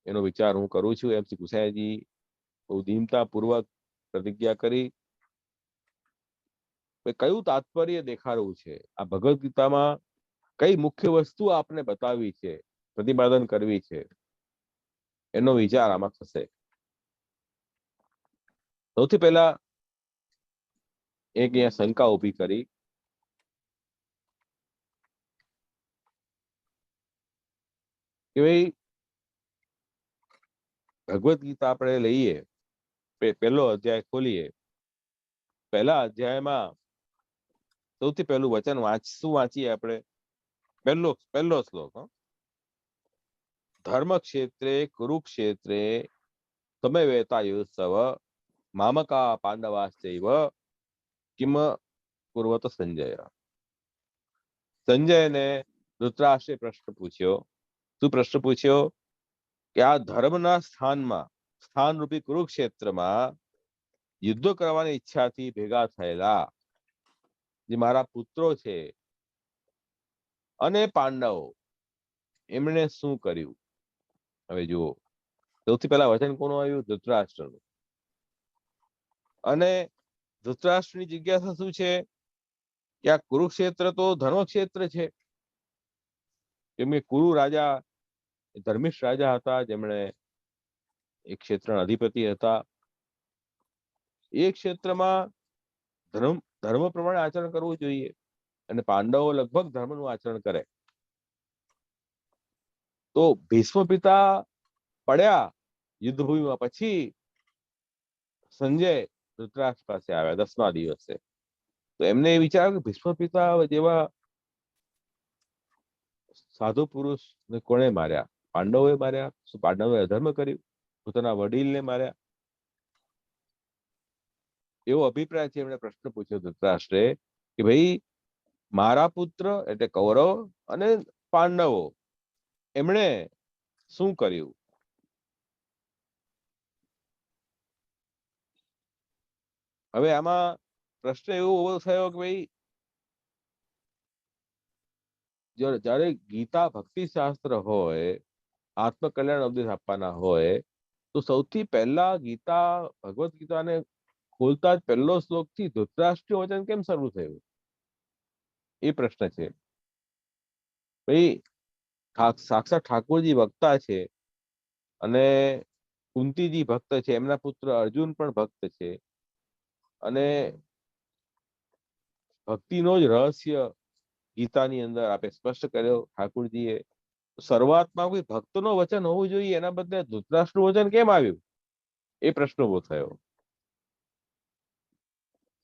એનો વિચાર હું કરું છું. એમ શ્રી ગુસાઈજી બહુ દીનતાપૂર્વક પ્રતિજ્ઞા કરી. કયું તાત્પર્ય દેખાડવું છે, આ ભગવદ ગીતામાં કઈ મુખ્ય વસ્તુ આપને બતાવી છે, પ્રતિપાદન કરવી છે, એનો વિચાર આમાં થશે. સૌથી પહેલા એક અહીંયા શંકા ઉભી કરી કે ભાઈ ભગવદ ગીતા આપણે લઈએ, પહેલો અધ્યાય ખોલીએ, પહેલા અધ્યાયમાં સૌથી પહેલું વચન શું વાંચીએ આપણે? પહેલો શ્લોક, ધર્મ ક્ષેત્રે કુરુક્ષેત્રે તમે વેતાયુત્સવ મામકા પાંડવાશ્ચૈવ કિમ કુર્વત સંજય. સંજયને ધૃતરાષ્ટ્રે પ્રશ્ન પૂછ્યો. શું પ્રશ્ન પૂછ્યો? કે આ ધર્મના સ્થાનરૂપી કુરુક્ષેત્રમાં યુદ્ધ કરવાની ઈચ્છાથી ભેગા થયેલા જે મારા પુત્રો છે અને પાંડવો, એમણે શું કર્યું? હવે જુઓ, સૌથી પહેલા વચન કોનું આવ્યું? ધૃતરાષ્ટ્રનું. અને ધૃતરાષ્ટ્રની જિજ્ઞાસા શું છે કે આ કુરુક્ષેત્ર તો ધર્મક્ષેત્ર છે. કેમ કે કુરુ રાજા ધર્મિષ્ઠ રાજા હતા, જેમણે એક ક્ષેત્રના અધિપતિ હતા. એ ક્ષેત્રમાં ધર્મ પ્રમાણે આચરણ કરવું જોઈએ, અને પાંડવો લગભગ ધર્મનું આચરણ કરે. તો ભીષ્મ પિતા પડ્યા યુદ્ધભૂમિમાં, પછી સંજય ધૃતરાષ્ટ્ર પાસે આવ્યા 10મા દિવસે. તો એમને એ વિચાર્યું કે ભીષ્મ પિતા જેવા સાધુ પુરુષ ને કોણે માર્યા? પાંડવોએ માર્યા. શું પાંડવોએ અધર્મ કર્યું? પોતાના વડીલને માર્યા? એવો અભિપ્રાય છે. એમણે પ્રશ્ન પૂછ્યો ધૃતરાષ્ટ્રે કે ભાઈ મારા પુત્ર એટલે કૌરવ અને પાંડવો, એમણે શું કર્યું? હવે આમાં પ્રશ્ન એવો ઉભો થયો કે ભાઈ જયારે ગીતા ભક્તિ શાસ્ત્ર હોય, આત્મકલ્યાણ ઉપદેશ આપવાના હોય, તો સૌથી પહેલા ભગવદ ગીતાને ખોલતા જ પહેલો શ્લોક થી ધૃતરાષ્ટ્રીય વચન કેમ શરૂ થયું? એ પ્રશ્ન છે. ભાઈ સાક્ષાત ઠાકોરજી વક્તા છે, અને કુંતીજી ભક્ત છે, એમના પુત્ર અર્જુન પણ ભક્ત છે, અને ભક્તિનો જ રહસ્ય ગીતાની અંદર આપે સ્પષ્ટ કર્યો ઠાકુરજીએ. શરૂઆતમાં કોઈ ભક્તનો વચન હોવું જોઈએ, એના બદલે ધૃતરાષ્ટ્રનું વચન કેમ આવ્યું? એ પ્રશ્ન ઉભો થયો.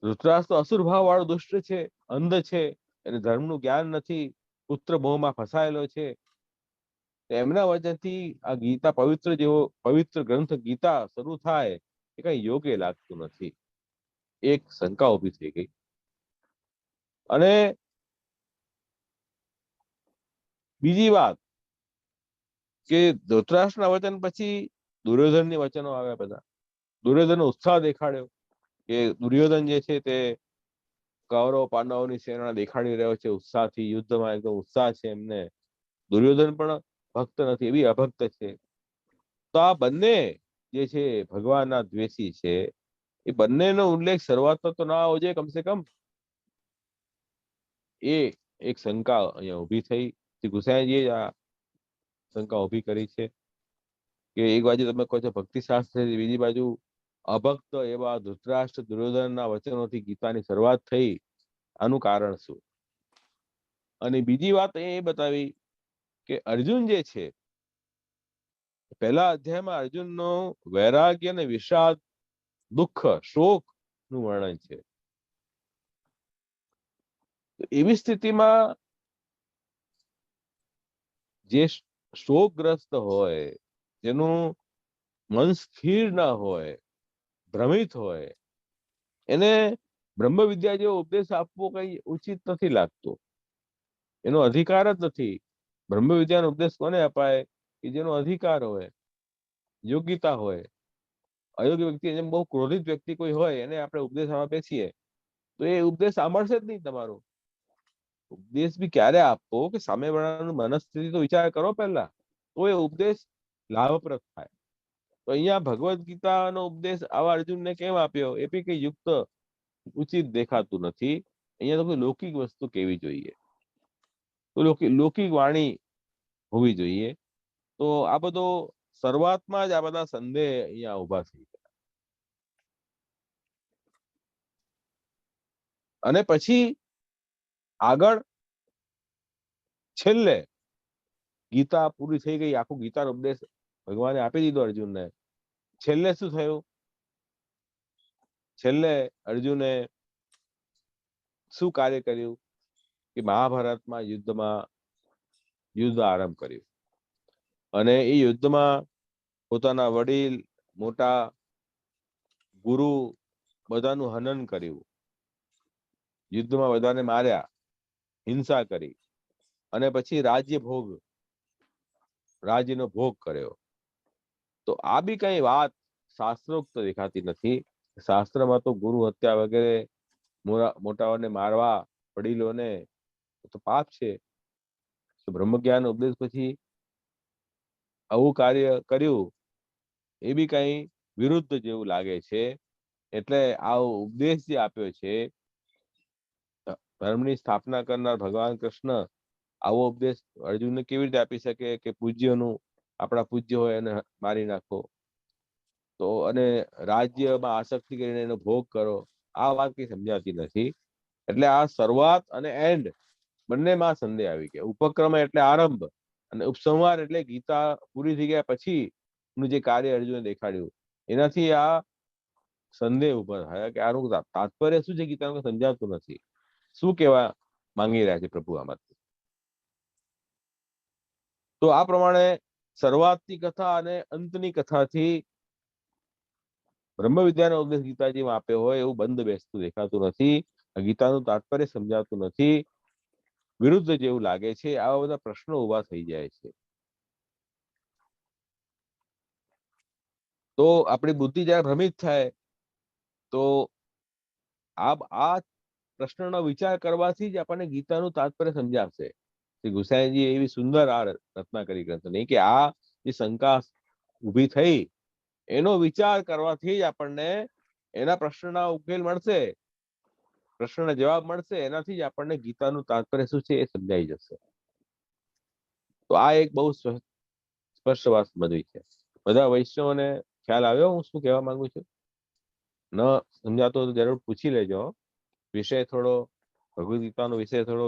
ધૃતરાષ્ટ્ર અસુર ભાવ વાળો દુષ્ટ છે, અંધ છે, એને ધર્મનું જ્ઞાન નથી, પુત્ર મોહમાં ફસાયેલો છે. એમના વચનથી આ ગીતા પવિત્ર ગ્રંથ ગીતા શરૂ થાય એ કઈ યોગ્ય લાગતું નથી. એક શંકા ઉભી થઈ ગઈ. અને બીજી વાત કે ધૃતરાષ્ટ્રના વચન પછી દુર્યોધનની વચનો આવ્યા. બધા દુર્યોધનનો ઉત્સાહ દેખાડ્યો કે દુર્યોધન જે છે તે કૌરવ પાંડવોની સેના દેખાડી રહ્યો છે ઉત્સાહથી, યુદ્ધમાં એકદમ ઉત્સાહ છે એમને. દુર્યોધન પણ ભક્ત નથી, એવી અભક્ત છે. તો આ બંને જે છે ભગવાનના દ્વેષી છે. એ બંનેનો ઉલ્લેખ શરૂઆતમાં તો ના આવવો જોઈએ કમસે કમ. એ એક શંકા અહીંયા ઉભી થઈ. શ્રી ગુસાઈજીએ આ શંકા ઉભી કરી છે. કે એક બાજુ તમે કહો છો ભક્તિ શાસ્ત્ર, બીજી બાજુ અભક્ત એવા ધૃતરાષ્ટ્ર દુર્યોધનના વચનોથી ગીતાની શરૂઆત થઈ. આનું કારણ શું? અને બીજી વાત એ બતાવી કે અર્જુન જે છે, પહેલા અધ્યાયમાં અર્જુનનો વૈરાગ્ય અને વિષાદ, દુઃખ, શોક નું વર્ણન છે. એવી સ્થિતિમાં જે શોકગ્રસ્ત હોય, જેનું મન સ્થિર ના હોય, ભ્રમિત હોય, એને બ્રહ્મ વિદ્યા જેવો ઉપદેશ આપવો કઈ ઉચિત નથી લાગતો. એનો અધિકાર જ નથી. બ્રહ્મ વિદ્યાનો ઉપદેશ કોને અપાય? કે જેનો અધિકાર હોય, યોગ્યતા હોય. અયોગ્ય વ્યક્તિ, જેમ બહુ ક્રોધિત વ્યક્તિ કોઈ હોય, એને આપણે ઉપદેશ આપવા બેસીએ તો એ ઉપદેશ સાંભળશે જ નહીં તમારો. ઉપદેશ બી ક્યારે આપવો કે સામેવાળાનું મનસ્થિતિ તો વિચાર કરો પહેલા, તો એ ઉપદેશ લાભપ્રદ થાય. તો અહીંયા ભગવદ્ ગીતાનો ઉપદેશ આવા અર્જુનને કેમ આપ્યો એ બી કઈ યુક્ત ઉચિત દેખાતું નથી. અહીંયા તો કોઈ લૌકિક વસ્તુ કેવી જોઈએ, તો લૌકિક વાણી હોવી જોઈએ. તો આ બધો શરૂઆતમાં જ આ બધા સંદેહ અહીંયા ઉભા થઈ ગયા. અને પછી આગળ છેલ્લે ગીતા પૂરી થઈ ગઈ, આખું ગીતાનો ઉપદેશ ભગવાને આપી દીધો અર્જુનને. છેલ્લે શું થયું? છેલ્લે અર્જુને શું કાર્ય કર્યું? કે મહાભારતમાં યુદ્ધ આરંભ કર્યું. અને એ યુદ્ધમાં પોતાના વડીલ, મોટા ગુરુ બધાનું હનન કર્યું. યુદ્ધમાં બધાને માર્યા, હિંસા કરી, અને પછી રાજ્યનો ભોગ કર્યો. તો આ બી કઈ વાત શાસ્ત્રોક્ત દેખાતી નથી. શાસ્ત્રમાં તો ગુરુ હત્યા વગેરે, મોટાઓને મારવા, વડીલોને, તો પાપ છે. તો બ્રહ્મ જ્ઞાન ઉપદેશ પછી આવું કાર્ય કર્યું એ બી કઈ વિરુદ્ધ જેવું લાગે છે. એટલે આ ઉપદેશ જે આપ્યો છે, ધર્મની સ્થાપના કરનાર ભગવાન કૃષ્ણ આવો ઉપદેશ અર્જુનને કેવી રીતે આપી શકે કે પૂજ્યનું, આપણા પૂજ્ય હોય એને મારી નાખો, તો અને રાજ્યમાં આસક્તિ કરીને એનો ભોગ કરો? આ વાત કઈ સમજાતી નથી. એટલે આ શરૂઆત અને એન્ડ બંનેમાં સંદેહ આવી ગયા. ઉપક્રમ એટલે આરંભ, અને ઉપસંહાર એટલે ગીતા પૂરી થઈ ગયા પછી નું જે કાર્ય અર્જુને દેખાડ્યું, એનાથી આ સંદેહ ઉભા થયા કે આનું તાત્પર્ય શું છે ગીતાનું સમજાતું નથી. શું કહેવા માંગી રહ્યા છે પ્રભુ આમાંથી? તો આ પ્રમાણે શરૂઆતની કથા અને અંતની કથાથી બ્રહ્મ વિદ્યાનો ઉપદેશ ગીતાજીમાં આપ્યો હોય એવું બંધ બેસતું દેખાતું નથી. ગીતાનું તાત્પર્ય સમજાતું નથી, વિરુદ્ધ જેવું લાગે છે. આવા બધા પ્રશ્નો ઉભા થઈ જાય છે. તો આપણી બુદ્ધિ જયારે ભ્રમિત થાય તો આ પ્રશ્નનો વિચાર કરવાથી જ આપણને ગીતાનું તાત્પર્ય સમજાશે. શ્રી ગુસાઈજી એવી સુંદર આ રચના કરી ગ્રંથની કે આ જે શંકા ઊભી થઈ એનો વિચાર કરવાથી જ આપણને એના પ્રશ્નના ઉકેલ મળશે, પ્રશ્નના જવાબ મળશે. એનાથી જ આપણને ગીતાનું તાત્પર્ય શું છે એ સમજાઈ જશે. તો આ એક બહુ સ્પષ્ટ વાત બની છે. બધા વૈષ્ણવોને ખ્યાલ આવ્યો હું શું કહેવા માંગુ છું? ન સમજાતો તો જરૂર પૂછી લેજો. વિષય થોડો, ભગવદ ગીતાનો વિષય થોડો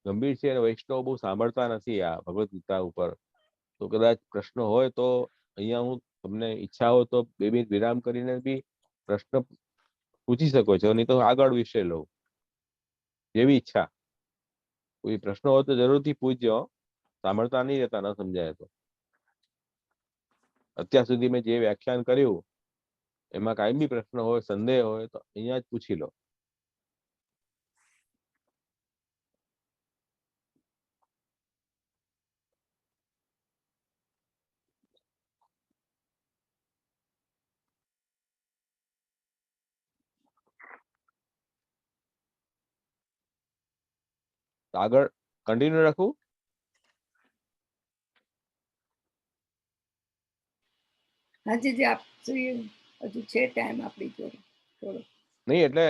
ગંભીર છે, અને વૈષ્ણવ બહુ સાંભળતા નથી આ ભગવદ ગીતા ઉપર. તો કદાચ પ્રશ્ન હોય તો અહીંયા હું તમને ઈચ્છા હોય તો 2 મિનિટ વિરામ કરીને બી પ્રશ્ન પૂછી શકો છો, નહીં તો આગળ વિષય લઉં, જેવી ઈચ્છા. કોઈ પ્રશ્ન હોય તો જરૂરથી પૂછજો. સાંભળતા નહીં રહેતા, ન સમજાય તો. અત્યાર સુધી મેં જે વ્યાખ્યાન કર્યું એમાં કાંઈ બી પ્રશ્ન હોય, સંદેહ હોય તો અહીંયા જ પૂછી લો. આગળ કન્ટિન્યુ રાખું? હાજી જી, આપ હજુ છે ટાઈમ આપણી જોડે થોડો. નહીં એટલે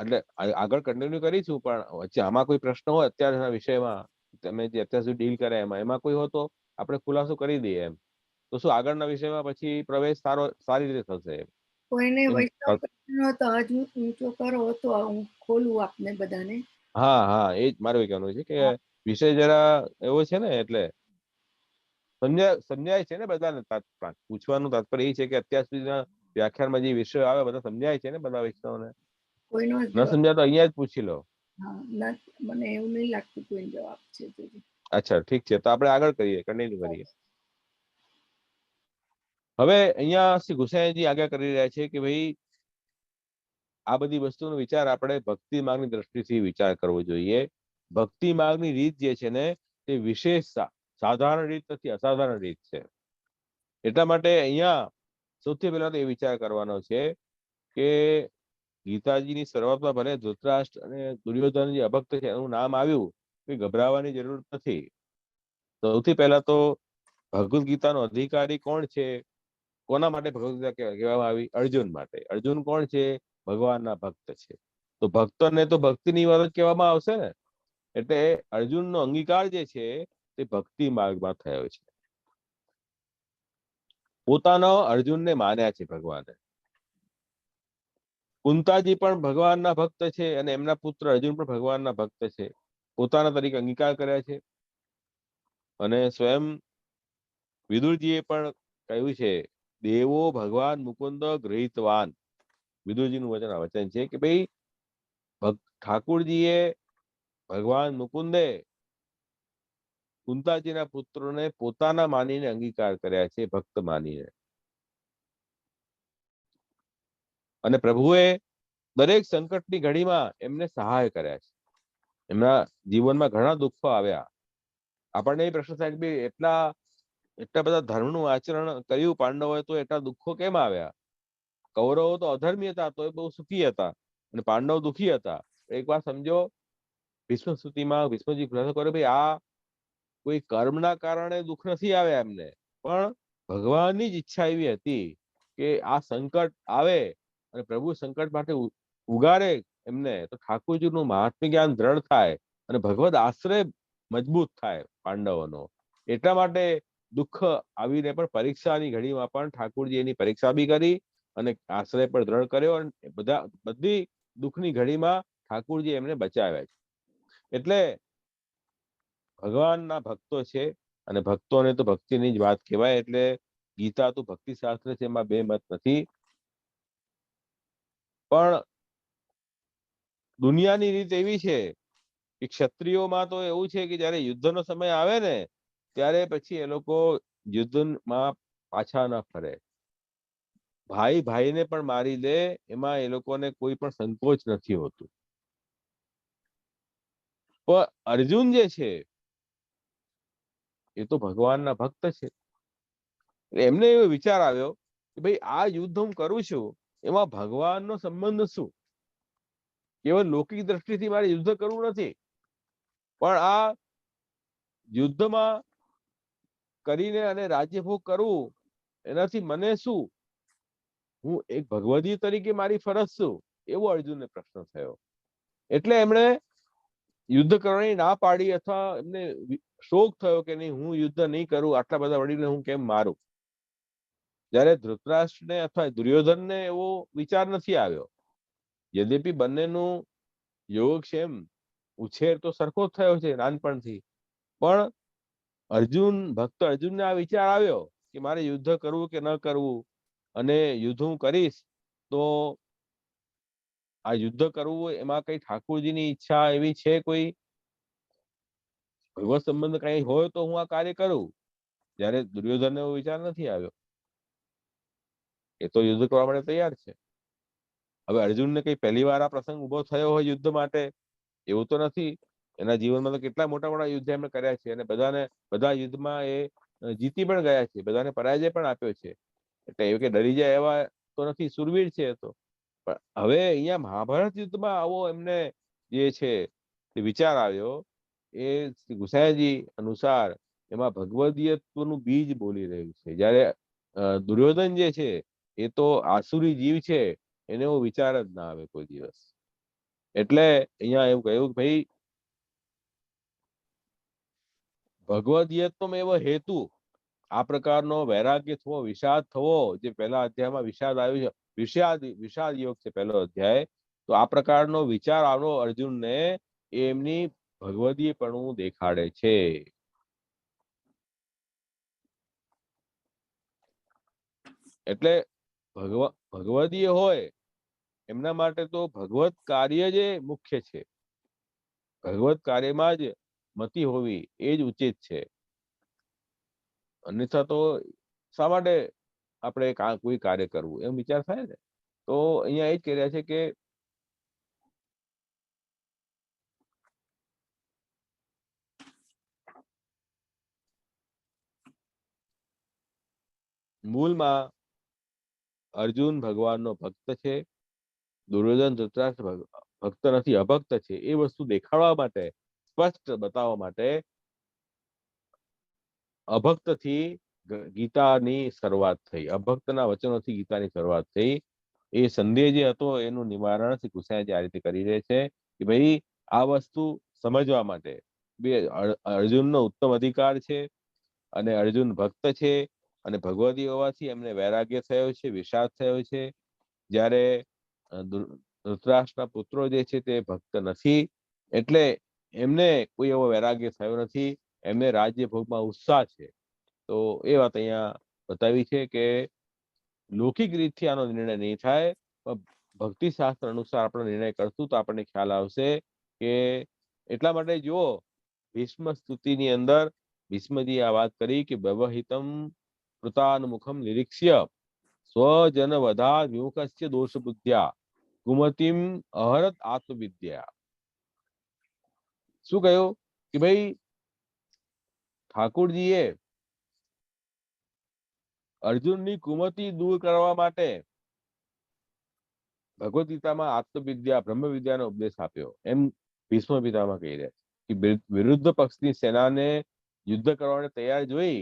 એટલે આગળ કન્ટિન્યુ કરીશું, પણ વચ્ચે આમાં કોઈ પ્રશ્ન હોય અત્યારના વિષયમાં, તમે જે અત્યાર સુધી ડીલ કર્યા એમાં કોઈ હોય તો આપણે ખુલાસો કરી દઈએ એમ. તો શું આગળના વિષયમાં પછી પ્રવેશ સારી રીતે થશે. કોઈને એમ વૈષ્ણવ કૃષ્ણ તો હજુ ઊંચો કરો તો હું ખોલું આપને બધાને. હા હા, એ જ મારું કહેવાનું છે કે વિષય જરા એવો છે ને, એટલે સમજાય છે ને બધાને. પૂછવાનું તાત્પર્ય એ છે કે અત્યાર સુધીના વ્યાખ્યાનમાં જે વિષયો આવે બધા સમજાય છે ને બધા વૈષ્ણવને. કોઈનો ન જવાબ સમજાય તો અહીંયા જ પૂછી લો. હા મને એવું નહીં લાગતું કોઈ જવાબ છે. અચ્છા, ઠીક છે, તો આપણે આગળ કરીએ, કન્ટિન્યુ કરીએ. હવે અહીંયા શ્રી ગુસાઈજી આગળ કરી રહ્યા છે કે ભાઈ આ બધી વસ્તુનો વિચાર આપણે ભક્તિ માર્ગની દ્રષ્ટિથી વિચાર કરવો જોઈએ. ભક્તિ માર્ગની રીત જે છે ને તે વિશેષ સાધારણ રીત નથી, અસાધારણ રીત છે. એટલા માટે અહીંયા સૌથી પહેલા તો એ વિચાર કરવાનો છે કે ગીતાજીની શરૂઆતમાં ભલે ધૃતરાષ્ટ્ર અને દુર્યોધન જે અભક્ત છે એનું નામ આવ્યું, એ ગભરાવાની જરૂર નથી. સૌથી પહેલા તો ભગવદ્ ગીતાનો અધિકારી કોણ છે? કોના માટે ભગવદ્ ગીતા કહેવામાં આવી? અર્જુન માટે. અર્જુન કોણ છે? ભગવાનના ભક્ત છે. તો ભક્તોને તો ભક્તિની વાત જ કહેવામાં આવશે ને. એટલે અર્જુનનો અંગીકાર જે છે તે ભક્તિ માર્ગમાં થયો છે. પોતાનો અર્જુનને માન્યા છે ભગવાને. કુંતાજી પણ ભગવાનના ભક્ત છે અને એમના પુત્ર અર્જુન પણ ભગવાનના ભક્ત છે. પોતાના તરીકે અંગીકાર કર્યા છે. અને સ્વયં વિદુરજીએ પણ કહ્યું છે, દેવો ભગવાન મુકુંદ ગૃહીતવાન. વિદુરજીનું વચન છે કે ભાઈ ઠાકુરજીએ ભગવાન મુકુંદે કુંતાજીના પુત્રોને પોતાના માનીને અંગીકાર કર્યા છે, ભક્ત માનીને. અને પ્રભુએ દરેક સંકટની ઘડીમાં એમને સહાય કર્યા છે. એમના જીવનમાં ઘણા દુઃખો આવ્યા. આપણને એ પ્રશ્ન થાય કે એટલા બધા ધર્મનું આચરણ કર્યું પાંડવોએ, તો એટલા દુઃખો કેમ આવ્યા? કૌરવો તો અધર્મી હતા તો એ બહુ સુખી હતા, અને પાંડવ દુઃખી હતા. એક વાત સમજો, ભીષ્મ સ્તુતિમાં ભીષ્મજી ખુલાસો કરે, ભાઈ આ કોઈ કર્મના કારણે દુઃખ નથી આવ્યા એમને, પણ ભગવાનની જ ઈચ્છા એવી હતી કે આ સંકટ આવે અને પ્રભુ સંકટ માટે ઉગારે એમને, તો ઠાકોરજીનું મહાત્મ્ય જ્ઞાન દ્રઢ થાય અને ભગવદ આશ્રય મજબૂત થાય પાંડવોનો. એટલા માટે દુઃખ આવીને પણ પરીક્ષાની ઘડીમાં પણ ઠાકોરજી એની પરીક્ષા બી કરી અને આશ્રય પર દ્રઢ કર્યો, અને બધી દુઃખની ઘડીમાં ઠાકોરજી એમને બચાવ્યા છે. એટલે ભગવાનના ભક્તો છે, અને ભક્તોને તો ભક્તિની જ વાત કહેવાય. એટલે ગીતા તો ભક્તિ શાસ્ત્ર છે, એમાં બે મત નથી. પણ દુનિયાની રીત એવી છે કે ક્ષત્રિયોમાં તો એવું છે કે જયારે યુદ્ધનો સમય આવે ને ત્યારે પછી એ લોકો યુદ્ધમાં પાછા ના ફરે. ભાઈ ભાઈને પણ મારી દે, એમાં એ લોકોને કોઈ પણ સંકોચ નથી હોતું. પણ અર્જુન જે છે એ તો ભગવાનના ભક્ત છે. એમને એવો વિચાર આવ્યો કે ભાઈ આ યુદ્ધ હું કરું છું એમાં ભગવાનનો સંબંધ શું? કેવળ લૌકિક દ્રષ્ટિથી મારે યુદ્ધ કરવું નથી, પણ આ યુદ્ધમાં કરીને અને રાજ્યભોગ કરવું એનાથી મને શું? હું એક ભગવદી તરીકે મારી ફરજ શું? એવો અર્જુનને પ્રશ્ન થયો. એટલે એમણે યુદ્ધ કરવાની ના પાડી, અથવા એમને શોક થયો કે નહીં, હું યુદ્ધ નહીં કરું, આટલા બધા વડીલને હું કેમ મારું? જ્યારે ધૃતરાષ્ટ્રને અથવા દુર્યોધનને એવો વિચાર નથી આવ્યો. યદ્યપિ બંનેનું યોગક્ષેમ ઉછેર તો સરખો જ થયો છે નાનપણથી, પણ ભક્ત અર્જુનને આ વિચાર આવ્યો કે મારે યુદ્ધ કરવું કે ન કરવું, અને યુદ્ધ હું કરીશ તો આ યુદ્ધ કરવું એમાં કઈ ઠાકોરજીની ઈચ્છા એવી છે, કોઈ ભગવત સંબંધ કઈ હોય તો હું આ કાર્ય કરું. જ્યારે દુર્યોધનને એવો વિચાર નથી આવ્યો. એ તો યુદ્ધ કરવા માટે તૈયાર છે. હવે અર્જુનને કઈ પહેલી વાર આ પ્રસંગ ઉભો થયો હોય યુદ્ધ માટે એવું તો નથી. એના જીવનમાં તો કેટલા મોટા મોટા યુદ્ધ એમણે કર્યા છે, અને બધા યુદ્ધમાં એ જીતી પણ ગયા છે, બધાને પરાજય પણ આપ્યો છે. એટલે એવું કે ડરી જાય એવા તો નથી, સુરવીર છે તો. પણ હવે અહીંયા મહાભારત યુદ્ધમાં આવો એમને જે છે તે વિચાર આવ્યો, એ શ્રી ગુસાઈજી અનુસાર એમાં ભગવદીયત્વનું બીજ બોલી રહ્યું છે. જ્યારે દુર્યોધન જે છે એ તો આસુરી જીવ છે, એને એવો વિચાર જ ના આવે કોઈ દિવસ. એટલે અહીંયા એવું કહ્યું કે ભાઈ ભગવદીયત્વમ એવો હેતુ, આ પ્રકારનો વૈરાગ્ય થવો, વિષાદ થવો, જે પહેલા અધ્યાયમાં વિષાદ આવ્યું છે, વિષાદ યોગ છે પહેલો અધ્યાય, તો આ પ્રકારનો વિચાર આવનો અર્જુનને એમની ભગવદીયપણું દેખાડે છે. એટલે ભગવદીય હોય એમના માટે તો ભગવત કાર્ય જે મુખ્ય છે, ભગવત કાર્યમાં જ મતિ હોવી એ જ ઉચિત છે. અન્યથા તો શા માટે આપણે કોઈ કાર્ય કરવું એમ વિચાર થાય ને. તો અહીંયા એ જ કહી રહ્યા છે કે મૂળમાં અર્જુન ભગવાનનો ભક્ત છે, દુર્યોધન ધૃતરાષ્ટ્ર ભક્ત નથી, અભક્ત છે. એ વસ્તુ દેખાડવા માટે, સ્પષ્ટ બતાવવા માટે અભક્તથી ગીતાની શરૂઆત થઈ, અભક્તના વચનોથી ગીતાની શરૂઆત થઈ. એ સંદેહ જે હતો એનું નિવારણ શ્રી કૃષ્ણજી આ રીતે કરી રહે છે કે ભાઈ આ વસ્તુ સમજવા માટે બે અર્જુનનો ઉત્તમ અધિકાર છે, અને અર્જુન ભક્ત છે, અને ભગવદી હોવાથી એમને વૈરાગ્ય થયો છે, વિષાદ થયો છે. જ્યારે ધૃતરાષ્ટ્રના પુત્રો જે છે તે ભક્ત નથી, એટલે એમને કોઈ એવો વૈરાગ્ય થયો નથી, એમને રાજ્ય ભોગમાં ઉત્સાહ છે. તો એ વાત અહીંયા બતાવી છે કે લૌકિક રીતથી આનો નિર્ણય નહીં થાય, પણ ભક્તિ શાસ્ત્ર અનુસાર આપણે નિર્ણય કરશું તો આપણને ખ્યાલ આવશે કે એટલા માટે જુઓ ભીષ્મ સ્તુતિની અંદર ભીષ્મજી આ વાત કરી કે વ્યવહિતમ કૃતાનુમુખમ નિરીક્ષ્ય સ્વજન વધા વિમુખસ્ય દોષ બુદ્ધ્યા કુમતિમ અહરત આત્મવિદ્યા. શું કહ્યું કે ભાઈ ઠાકોરજીએ અર્જુનની કુમતિ દૂર કરવા માટે ભગવદ ગીતામાં આત્મવિદ્યા બ્રહ્મ વિદ્યાનો ઉપદેશ આપ્યો, એમ ભીષ્મ પિતામાં કહી રહ્યા છે કે વિરુદ્ધ પક્ષની સેનાને યુદ્ધ કરવાને તૈયાર જોઈ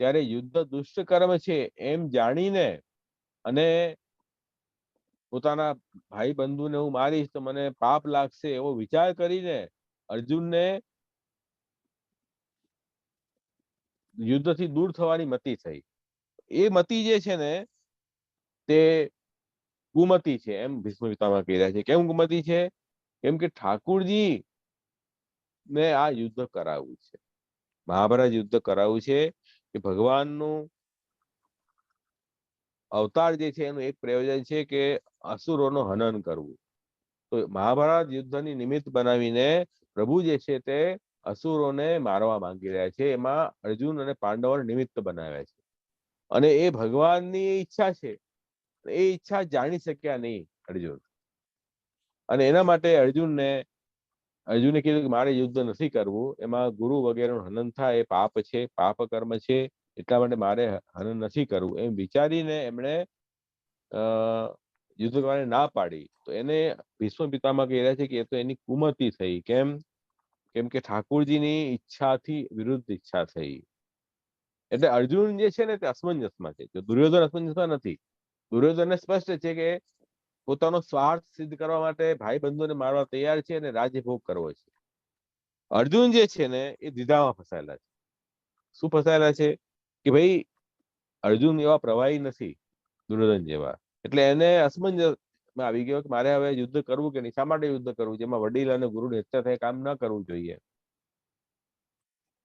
ત્યારે યુદ્ધ દુષ્ટ કર્મ છે એમ જાણીને અને પોતાના ભાઈ બંધુને હું મારીશ તો મને પાપ લાગશે એવો વિચાર કરીને અર્જુનને યુદ્ધથી દૂર થવાની મતિ થઈ. એ મતિ જે છે ને તે કુમતિ છે એમ ભીષ્મ પિતામહ કહી રહ્યા છે. કેમ કુમતિ છે? કેમ કે ઠાકુરજી ને આ યુદ્ધ કરાવવું છે, મહાભારત યુદ્ધ કરાવવું છે કે ભગવાનનું અવતાર જે છે એનું એક પ્રયોજન છે કે અસુરોનો હનન કરવું. તો મહાભારત યુદ્ધની નિમિત્ત બનાવીને પ્રભુ જે છે તે અસુરોને મારવા માંગી રહ્યા છે. એમાં અર્જુન અને પાંડવોને નિમિત્ત બનાવ્યા છે, અને એ ભગવાનની ઈચ્છા છે. એ ઈચ્છા જાણી શક્યા નહીં અર્જુન, અને એના માટે અર્જુને કીધું કે મારે યુદ્ધ નથી કરવું, એમાં ગુરુ વગેરેનું હનન થાય, એ પાપ છે, પાપ કર્મ છે, એટલા માટે મારે હનન નથી કરવું એમ વિચારીને એમણે યુદ્ધ કરવાની ના પાડી. તો એને ભીષ્મ પિતામહ કહી રહ્યા છે કે એ તો એની કુમતિ થઈ. કેમ કે ઠાકુરજીની ઈચ્છાથી વિરુદ્ધ ઈચ્છા થઈ. એટલે અર્જુન જે છે ને તે અસમંજસમાં છે. દુર્યોધન અસમંજસમાં નથી. દુર્યોધનને સ્પષ્ટ છે કે પોતાનો સ્વાર્થ સિદ્ધ કરવા માટે ભાઈ બંધુને મારવા તૈયાર છે અને રાજ્ય ભોગ કરવો છે. અર્જુન જે છે ને એ દ્વિધામાં ફસાયેલા છે. શું ફસાયેલા છે કે ભાઈ અર્જુન એવા પ્રવાહી નથી દુર્યોધન જેવા, એટલે એને અસમંજસ આવી ગયો કે મારે હવે યુદ્ધ કરવું કે નહીં, શા માટે યુદ્ધ કરવું, જેમાં વડીલ અને ગુરુની હત્યા થાય કામ ન કરવું જોઈએ.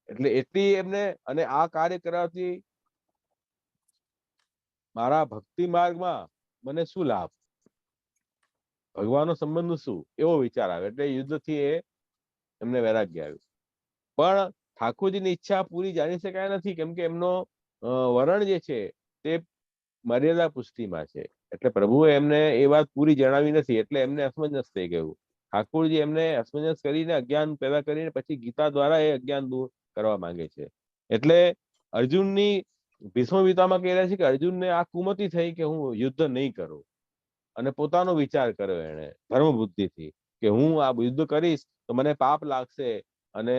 એટલે એટલી એમને, અને આ કાર્ય કરવાથી મારા ભક્તિ માર્ગમાં મને શું લાભ, ભગવાનનો સંબંધ શું, એવો વિચાર આવે. એટલે યુદ્ધથી એમને વૈરાગ્ય આવ્યું. પણ ઠાકોરજીની ઈચ્છા પૂરી જાણી શકાય નથી, કેમ કે એમનો વરણ જે છે તે મર્યાદા પુષ્ટિમાં છે. એટલે પ્રભુએ એમને એ વાત પૂરી જણાવી નથી, એટલે એમને અસમંજસ થઈ ગયું. ઠાકોરજી એમને અસમંજસ કરીને અજ્ઞાન પેદા કરીને પછી ગીતા દ્વારા એ અજ્ઞાન દૂર કરવા માંગે છે. એટલે અર્જુનની ભીષ્મ પિતામહ કહી રહ્યા છે કે અર્જુનને આ કુમતિ થઈ કે હું યુદ્ધ નહીં કરું, અને પોતાનો વિચાર કર્યો એને ધર્મ બુદ્ધિથી કે હું આ યુદ્ધ કરીશ તો મને પાપ લાગશે અને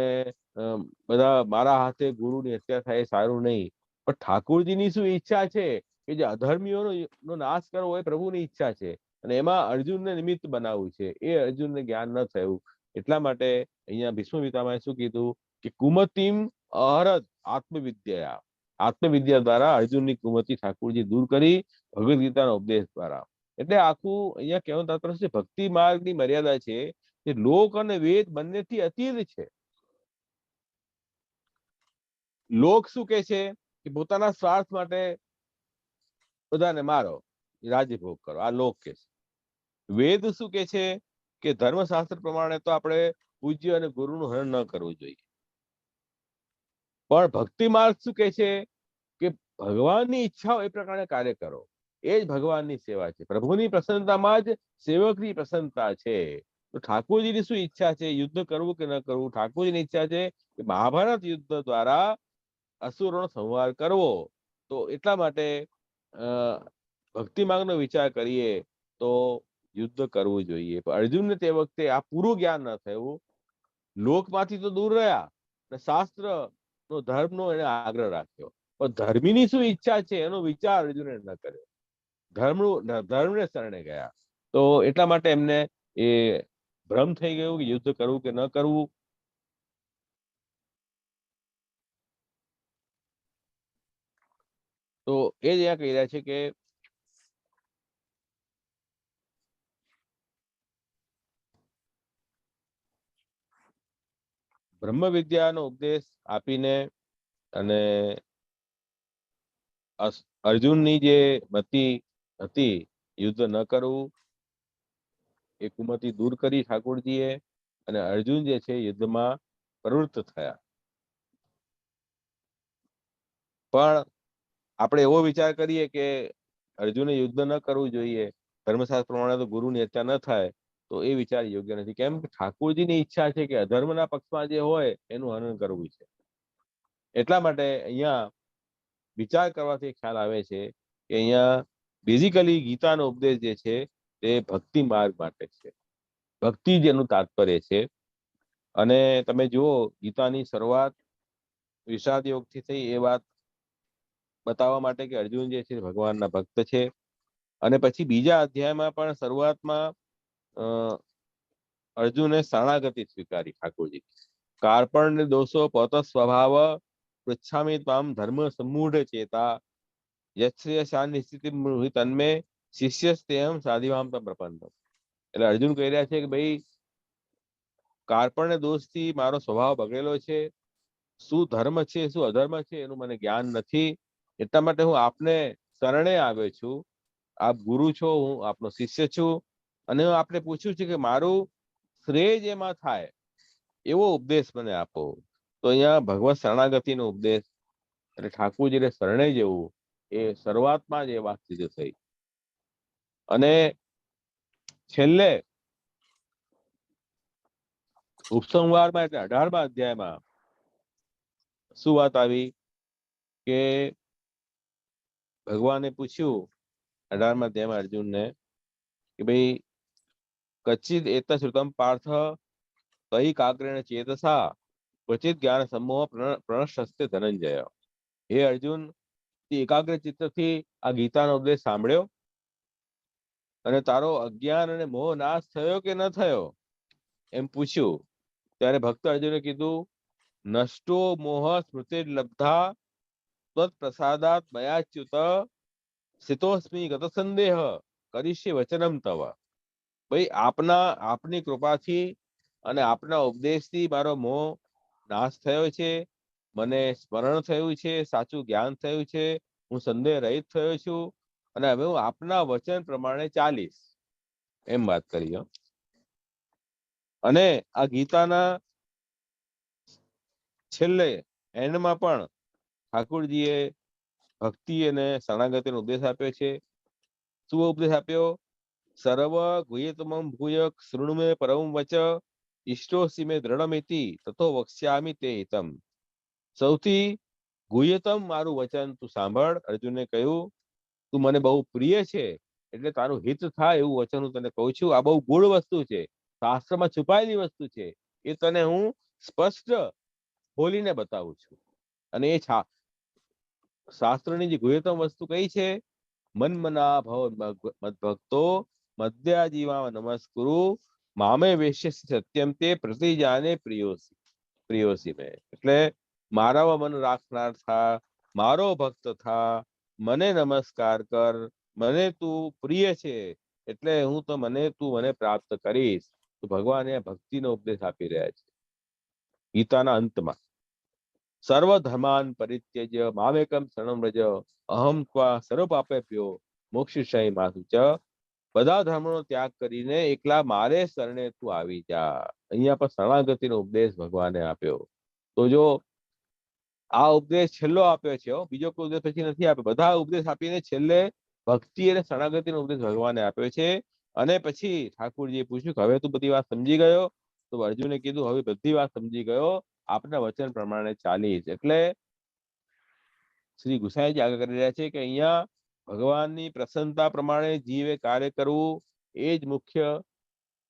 બધા મારા હાથે ગુરુની હત્યા થાય, સારું નહીં. પણ ઠાકોરજીની શું ઈચ્છા છે કે જે અધર્મીઓનો નાશ કરવો એ પ્રભુની ઈચ્છા છે, અને એમાં અર્જુનને નિમિત્ત બનાવવું છે. એ અર્જુનને જ્ઞાન ન થયું. એટલા માટે અહીંયા ભીષ્મ પિતામહે શું કીધું કે કુમતિમ અહરત આત્મવિદ્યા, આત્મવિદ્યા દ્વારા અર્જુનની કુમતિ ઠાકોરજી દૂર કરી ભગવદ ગીતાના ઉપદેશ દ્વારા. એટલે આખું અહીંયા કહેવાનું તાત્પર્ય છે ભક્તિ માર્ગની મર્યાદા છે કે લોક અને વેદ બંનેથી અતીત છે. લોક શું કે છે કે પોતાના સ્વાર્થ માટે બધાને મારો, રાજ્યભોગ કરો, આ લોક કે છે. વેદ શું કે છે કે ધર્મશાસ્ત્ર પ્રમાણે તો આપણે પૂજ્ય અને ગુરુનું હરણ ન કરવું જોઈએ. પણ ભક્તિ માર્ગ શું કે છે કે ભગવાનની ઈચ્છા એ પ્રકારે કાર્ય કરો, એ જ ભગવાનની સેવા છે. પ્રભુની પ્રસન્નતામાં જ સેવકની પ્રસન્નતા છે. તો ઠાકોરજીની શું ઈચ્છા છે, યુદ્ધ કરવું કે ન કરવું? ઠાકોરજીની ઈચ્છા છે કે મહાભારત યુદ્ધ દ્વારા અસુરોનો સંહાર કરવો. તો એટલા માટે ભક્તિ માર્ગનો વિચાર કરીએ તો યુદ્ધ કરવું જોઈએ. પણ અર્જુનને તે વખતે આ પૂરું જ્ઞાન ન થયું. લોકમાંથી તો દૂર રહ્યા અને શાસ્ત્ર નો ધર્મનો એને આગ્રહ રાખ્યો, પણ ધર્મીની શું ઈચ્છા છે એનો વિચાર અર્જુને ન કર્યો. ધર્મને શરણે ગયા. તો એટલા માટે એમને એ ભ્રમ થઈ ગયું કે યુદ્ધ કરવું કે ન કરવું. તો એ જ અહીંયા કહી રહ્યા છે કે બ્રહ્મ વિદ્યાનો ઉપદેશ આપીને અને અર્જુનની જે મતિ હતી યુદ્ધ ન કરવું એ કુમતિ દૂર કરી ઠાકોરજીએ, અને અર્જુન જે છે યુદ્ધમાં પ્રવૃત્ત થયા. પણ આપણે એવો વિચાર કરીએ કે અર્જુને યુદ્ધ ન કરવું જોઈએ, ધર્મશાસ્ત્ર પ્રમાણે તો ગુરુની હત્યા ન થાય, તો એ વિચાર યોગ્ય નથી. કેમ કે ઠાકોરજીની ઈચ્છા છે કે અધર્મના પક્ષમાં જે હોય એનું હનન કરવું છે. એટલા માટે અહીંયા વિચાર કરવાથી ખ્યાલ આવે છે કે અહીંયા બેઝિકલી ગીતાનો ઉપદેશ જે છે તે ભક્તિ માર્ગ માટે છે. ભક્તિ જ એનું તાત્પર્ય છે. અને તમે જુઓ ગીતાની શરૂઆત વિષાદ યોગથી થઈ એ વાત બતાવવા માટે કે અર્જુન જે છે ભગવાનના ભક્ત છે. અને પછી બીજા અધ્યાયમાં પણ શરૂઆતમાં અર્જુને શરણાગતિ સ્વીકારી ઠાકોરજી. કાર્પણ્ય દોષો પોત સ્વભાવ પૃચ્છામિ ત્વામ ધર્મ સમૂઢ ચેતા યશ્રેય શાંતિ સ્થિતિ તન્મે શિષ્યસ્તેહમ સાધિવામ તમ પ્રપન્નમ. એટલે અર્જુન કહી રહ્યા છે કે ભાઈ કાર્પણ્ય દોષથી મારો સ્વભાવ બગડેલો છે, શું ધર્મ છે શું અધર્મ છે એનું મને જ્ઞાન નથી. એટલા માટે હું આપને શરણે આવ્યો છું. આપ ગુરુ છો, હું આપનો શિષ્ય છું, અને હું આપને પૂછ્યું છે કે મારું શ્રેય જેમાં થાય એવો ઉપદેશ મને આપો. તો અહીંયા ભગવત શરણાગતિનો ઉપદેશ એટલે ઠાકોરજીને શરણે જવું એ શરૂઆતમાં જ એ વાત સિદ્ધ થઈ. અને છેલ્લે ઉપસંહારમાં એટલે 18મા અધ્યાયમાં શું વાત આવી કે ભગવાને પૂછ્યું 18મા અધ્યાયમાં અર્જુનને કે ભાઈ કચ્છિત એત શ્રુતમ પાર્થ તઈ કાગ્રેણ ચેતસા ક્વચિત જ્ઞાન સમૂહ પ્રણશસ્તે ધનંજય. હે અર્જુન, એકાગ્ર ચિત્તથી આ ગીતાનો ઉપદેશ સાંભળ્યો અને તારો અજ્ઞાન અને મોહ નાશ થયો કે ન થયો એમ પૂછ્યું. ત્યારે ભક્ત અર્જુને કીધું નષ્ટો મોહ સ્મૃતિ લબ્ધા ત્વત પ્રસાદાત મયાચ્યુત સ્થિતોસ્મિ ગત સંદેહ કરીષ્ય વચનમ તવ. ભાઈ આપની કૃપાથી અને આપના ઉપદેશથી મારો મોહ નાશ થયો છે, મને સ્મરણ થયું છે, સાચું જ્ઞાન થયું છે, હું સંદેહ રહિત થયો છું, અને હવે હું આપના વચન પ્રમાણે ચાલીશ એમ વાત કરી. અને આ ગીતાના છેલ્લે એન્ડમાં પણ ઠાકોરજીએ ભક્તિ અને શરણાગતિનો ઉપદેશ આપ્યો છે. શું ઉપદેશ આપ્યો? સર્વ ગુહ્યતમં ભૂય શૃણુ મે પરમ વચ ઇષ્ટોસી મે દ્રઢમિતિ તતો વક્ષ્યામિ તે હિતમ. સૌથી ગુહ્યતમ મારું વચન તું સાંભળ. અર્જુને કહ્યું તું મને બહુ પ્રિય છે એટલે તારું હિત થાય એવું વચન હું તને કહું છું. આ બહુ ગૂઢ વસ્તુ છે, શાસ્ત્રમાં છુપાયેલી વસ્તુ છે, એ તને હું સ્પષ્ટ બોલીને બતાવું છું. અને એ શાસ્ત્રની જે ગુહ્યતમ વસ્તુ કઈ છે? મન્મના ભવ મદ્ભક્તો મધ્યાજીવા નમસ્કુરુ મામે વેશ્ય સત્યમ તે પ્રતિજાને પ્રિયોસી મેં. એટલે મારામાં મન રાખનાર થા, મારો ભક્ત થા, મને નમસ્કાર કર, મને તું પ્રિય છે એટલે તું મને પ્રાપ્ત કરીશ. તો ભગવાન એ ભક્તિનો ઉપદેશ આપી રહ્યા છે ગીતાના અંતમાં. સર્વ ધર્માન પરિત્યજ્ય મામેકમ શરણમ વ્રજ, અહમ ત્વા સર્વ પાપેભ્યો મોક્ષિષ્યામિ મા શુચઃ. બધા ધર્મનો ત્યાગ કરીને એકલા મારે શરણે તું આવી જા. અહીંયા પર શરણાગતિનો ઉપદેશ ભગવાને આપ્યો. તો જો આ ઉપદેશ છેલ્લો આપ્યો છે, બીજો કોઈ ઉપદેશ પછી નથી આપ્યો. બધા ઉપદેશ આપીને છેલ્લે ભક્તિ અને શરણાગતિનો ઉપદેશ ભગવાને આપ્યો છે. અને પછી ઠાકુરજીએ પૂછ્યું કે હવે તું બધી વાત સમજી ગયો? તો અર્જુને કીધું હવે બધી વાત સમજી ગયો, આપના વચન પ્રમાણે ચાલીશ. એટલે શ્રી ગુસાઈજી આગળ કરી રહ્યા છે કે અહીંયા ભગવાનની પ્રસન્નતા પ્રમાણે જીવે કાર્ય કરવું એ જ મુખ્ય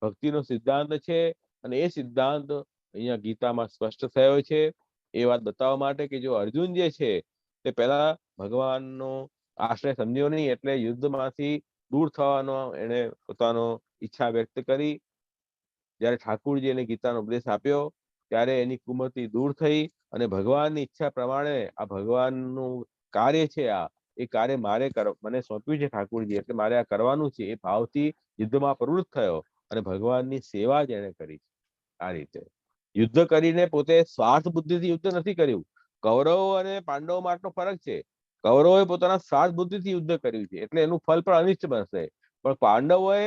ભક્તિનો સિદ્ધાંત છે. અને એ સિદ્ધાંત અહીંયા ગીતામાં સ્પષ્ટ થયો છે. એ વાત બતાવવા માટે કે જો અર્જુન જે છે તે પહેલા ભગવાનનો આશ્રય સમજ્યો નહીં, એટલે યુદ્ધમાંથી દૂર થવાનો એને પોતાનો ઈચ્છા વ્યક્ત કરી. જ્યારે ઠાકુરજી એને ગીતાનો ઉપદેશ આપ્યો ત્યારે એની કુમતિ દૂર થઈ અને ભગવાનની ઈચ્છા પ્રમાણે આ ભગવાનનું કાર્ય છે, એ કાર્ય મને સોંપ્યું છે ઠાકુરજી, એટલે મારે આ કરવાનું છે એ ભાવથી યુદ્ધમાં પ્રવૃત્ત થયો અને ભગવાનની સેવા જ એને કરી. આ રીતે યુદ્ધ કરીને પોતે સ્વાર્થ બુદ્ધિથી યુદ્ધ નથી કર્યું. કૌરવો અને પાંડવો માટનો ફરક છે. કૌરવોએ પોતાના સ્વાર્થ બુદ્ધિથી યુદ્ધ કર્યું છે એટલે એનું ફલ પણ અનિષ્ટ બનશે. પણ પાંડવોએ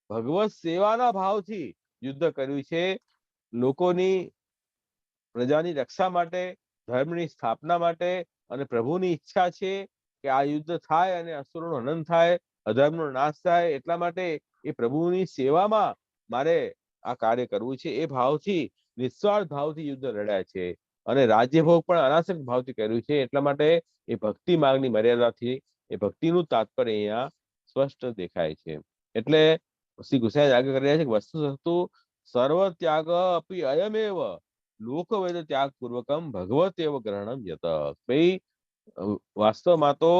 ભગવત સેવાના ભાવથી યુદ્ધ કર્યું છે. લોકોની પ્રજાની રક્ષા માટે, ધર્મની સ્થાપના માટે અને પ્રભુની ઈચ્છા છે કે આ યુદ્ધ થાય અને અસુરોનો હનન થાય, અધર્મનો નાશ થાય. એટલા માટે એ પ્રભુની સેવામાં મારે આ કાર્ય કરવું છે એ ભાવથી, નિસ્વાર્થ ભાવથી યુદ્ધ લડ્યા છે. અને રાજ્યભોગ પણ અનાસક્ત ભાવથી કર્યું છે. એટલા માટે એ ભક્તિ માર્ગની મર્યાદાથી એ ભક્તિનું તાત્પર્ય અહીંયા સ્પષ્ટ દેખાય છે. એટલે શ્રી ગુસાઈ આગળ કરી રહ્યા છે કે વસ્તુ સર્વ ત્યાગ અપી અયમેવ લોકવેદ ત્યાગ પૂર્વકમ ભગવત એવ ગ્રહણમ યત. ભાઈ વાસ્તવમાં તો